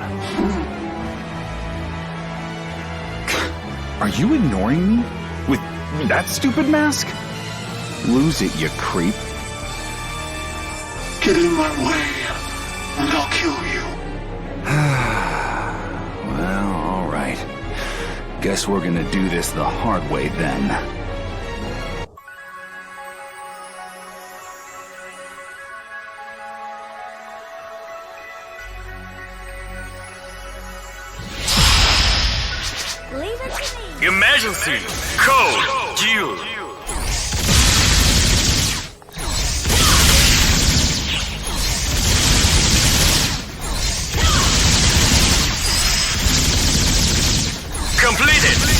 Are you ignoring me? With that stupid mask? Lose it, you creep. Get in my way, and I'll kill you. Well, alright. Guess we're gonna do this the hard way then. Emergency! Code due! Completed!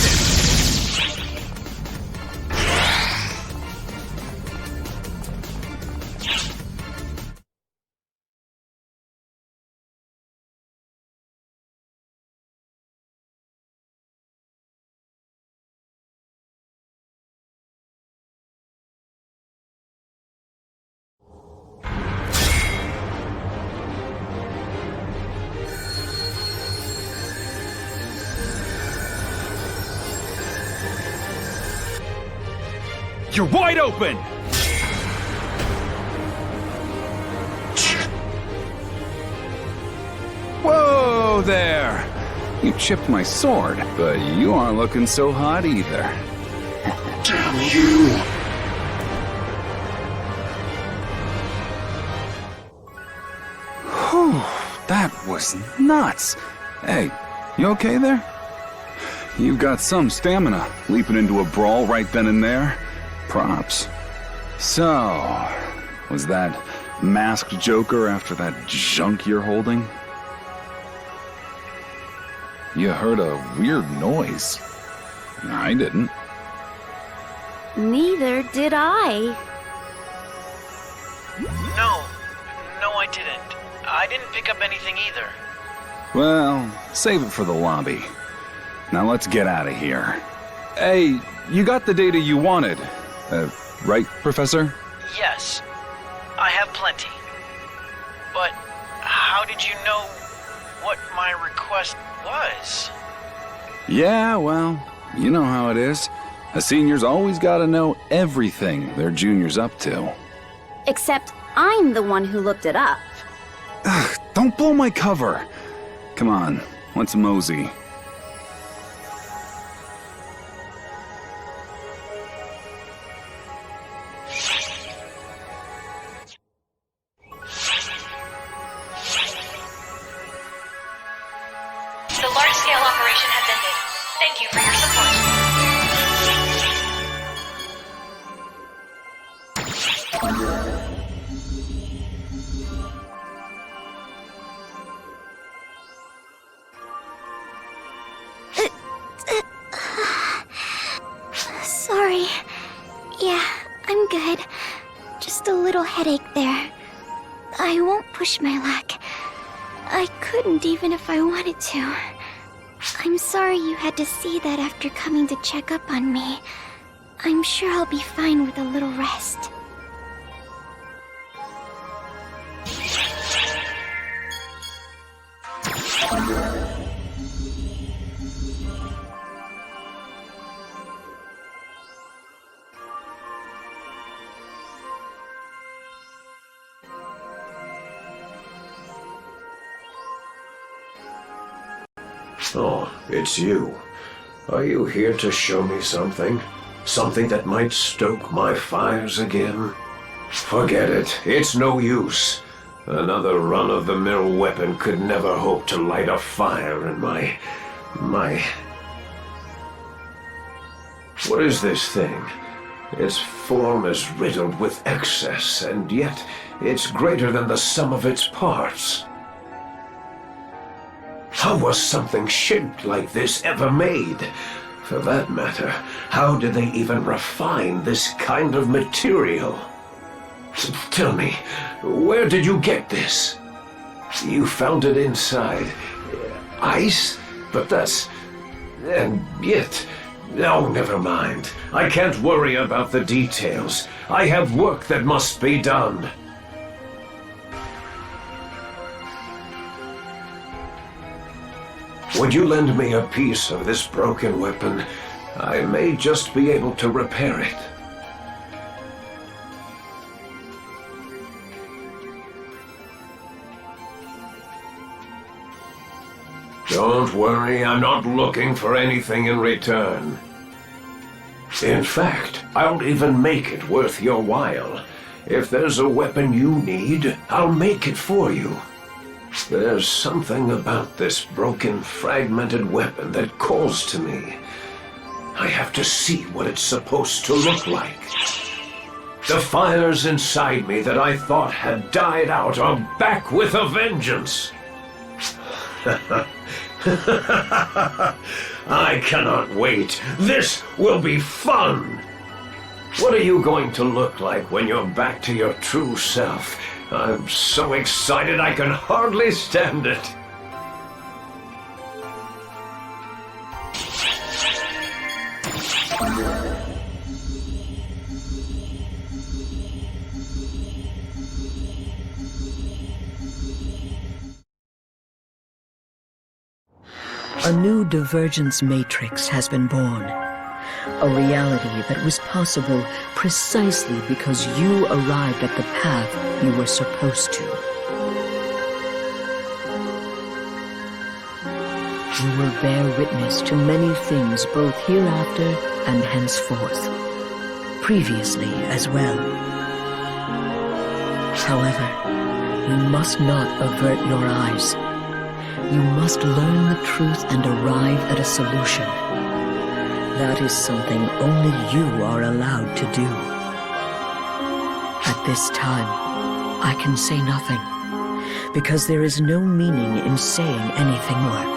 You're wide open! Whoa there! You chipped my sword, but you aren't looking so hot either. Damn you! Whew, that was nuts. Hey, you okay there? You've got some stamina, leaping into a brawl right then and there. Props. So, was that masked Joker after that junk you're holding? You heard a weird noise. I didn't. Neither did I. No, I didn't. I didn't pick up anything either. Well, save it for the lobby. Now let's get out of here. Hey, you got the data you wanted. Right, Professor? Yes, I have plenty. But how did you know what my request was? Yeah, well, you know how it is. A senior's always gotta know everything their junior's up to. Except I'm the one who looked it up. Ugh, don't blow my cover. Come on, let's mosey. The large-scale operation has ended. Thank you for your support. Sorry. Yeah, I'm good. Just a little headache there. I won't push my luck. I couldn't even if I wanted to. I'm sorry you had to see that after coming to check up on me. I'm sure I'll be fine with a little rest. Oh, it's you. Are you here to show me something? Something that might stoke my fires again? Forget it. It's no use. Another run-of-the-mill weapon could never hope to light a fire in my... What is this thing? Its form is riddled with excess, and yet it's greater than the sum of its parts. How was something shaped like this ever made? For that matter, how did they even refine this kind of material? Tell me, where did you get this? You found it inside ice? But that's... and yet... Oh, never mind. I can't worry about the details. I have work that must be done. Would you lend me a piece of this broken weapon? I may just be able to repair it. Don't worry, I'm not looking for anything in return. In fact, I'll even make it worth your while. If there's a weapon you need, I'll make it for you. There's something about this broken, fragmented weapon that calls to me. I have to see what it's supposed to look like. The fires inside me that I thought had died out are back with a vengeance. I cannot wait. This will be fun. What are you going to look like when you're back to your true self? I'm so excited I can hardly stand it. A new divergence matrix has been born. A reality that was possible precisely because you arrived at the path you were supposed to. You will bear witness to many things both hereafter and henceforth. Previously as well. However, you must not avert your eyes. You must learn the truth and arrive at a solution. That is something only you are allowed to do. At this time, I can say nothing, because there is no meaning in saying anything more.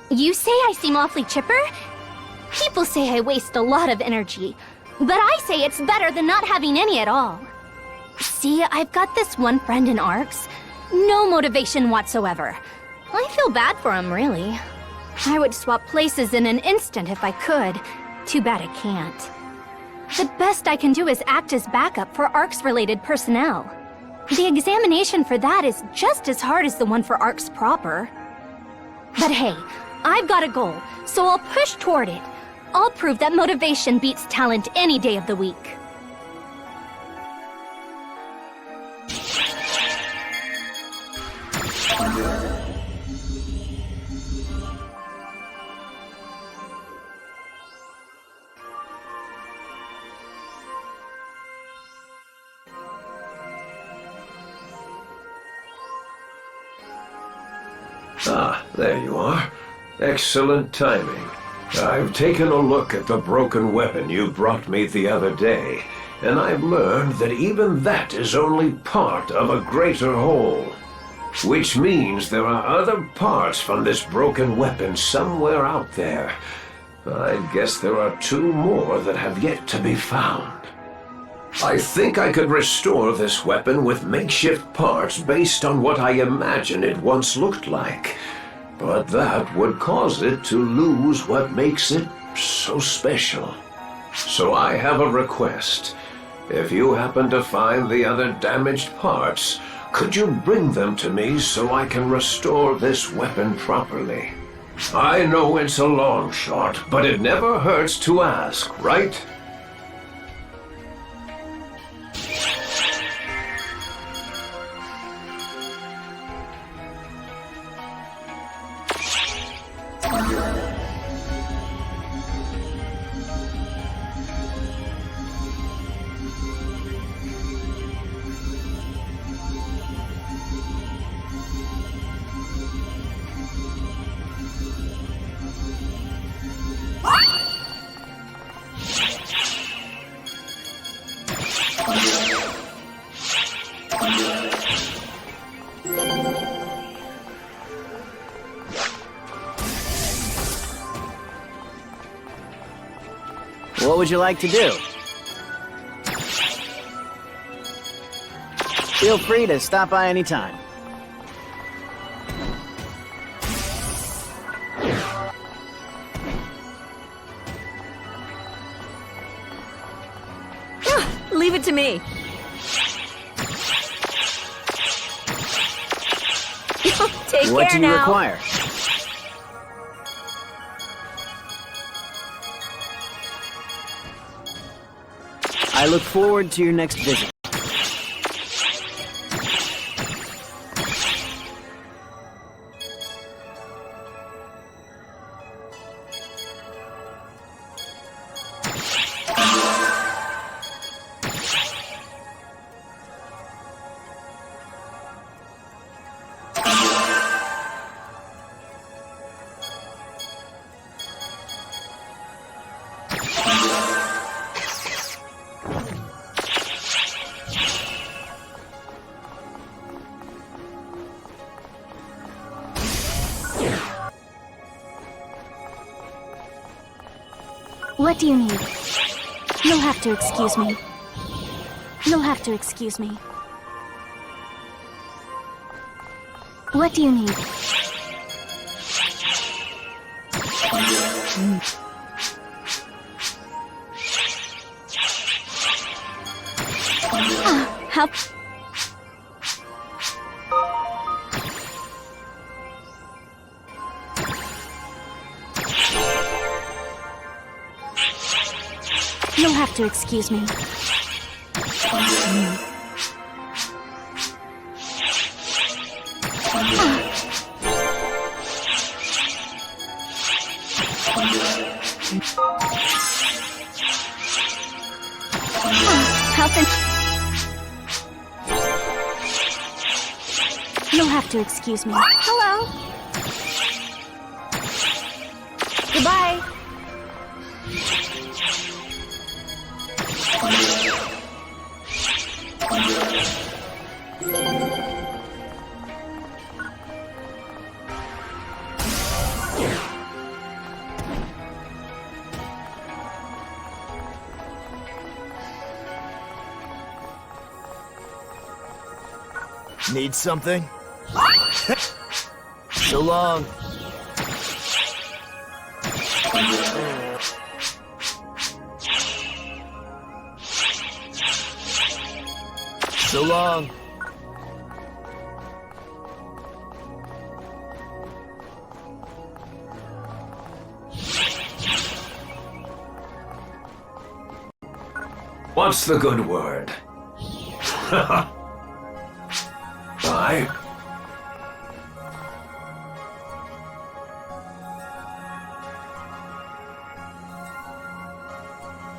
You say I seem awfully chipper? People say I waste a lot of energy, but I say it's better than not having any at all. See, I've got this one friend in ARCS. No motivation whatsoever. I feel bad for him, really. I would swap places in an instant if I could. Too bad I can't. The best I can do is act as backup for ARCS-related personnel. The examination for that is just as hard as the one for ARCS proper. But hey, I've got a goal, so I'll push toward it. I'll prove that motivation beats talent any day of the week. Ah, there you are. Excellent timing. I've taken a look at the broken weapon you brought me the other day, and I've learned that even that is only part of a greater whole. Which means there are other parts from this broken weapon somewhere out there. I guess there are 2 more that have yet to be found. I think I could restore this weapon with makeshift parts based on what I imagine it once looked like. But that would cause it to lose what makes it so special. So I have a request. If you happen to find the other damaged parts, could you bring them to me so I can restore this weapon properly? I know it's a long shot, but it never hurts to ask, right? What would you like to do? Feel free to stop by anytime. Leave it to me. Take What care do you now. require? I look forward to your next visit. What do you need? You'll have to excuse me. You'll have to excuse me. What do you need? How... You'll have to excuse me. You'll have to excuse me. Hello. Goodbye. Need something? So long. So long. What's the good word? Bye.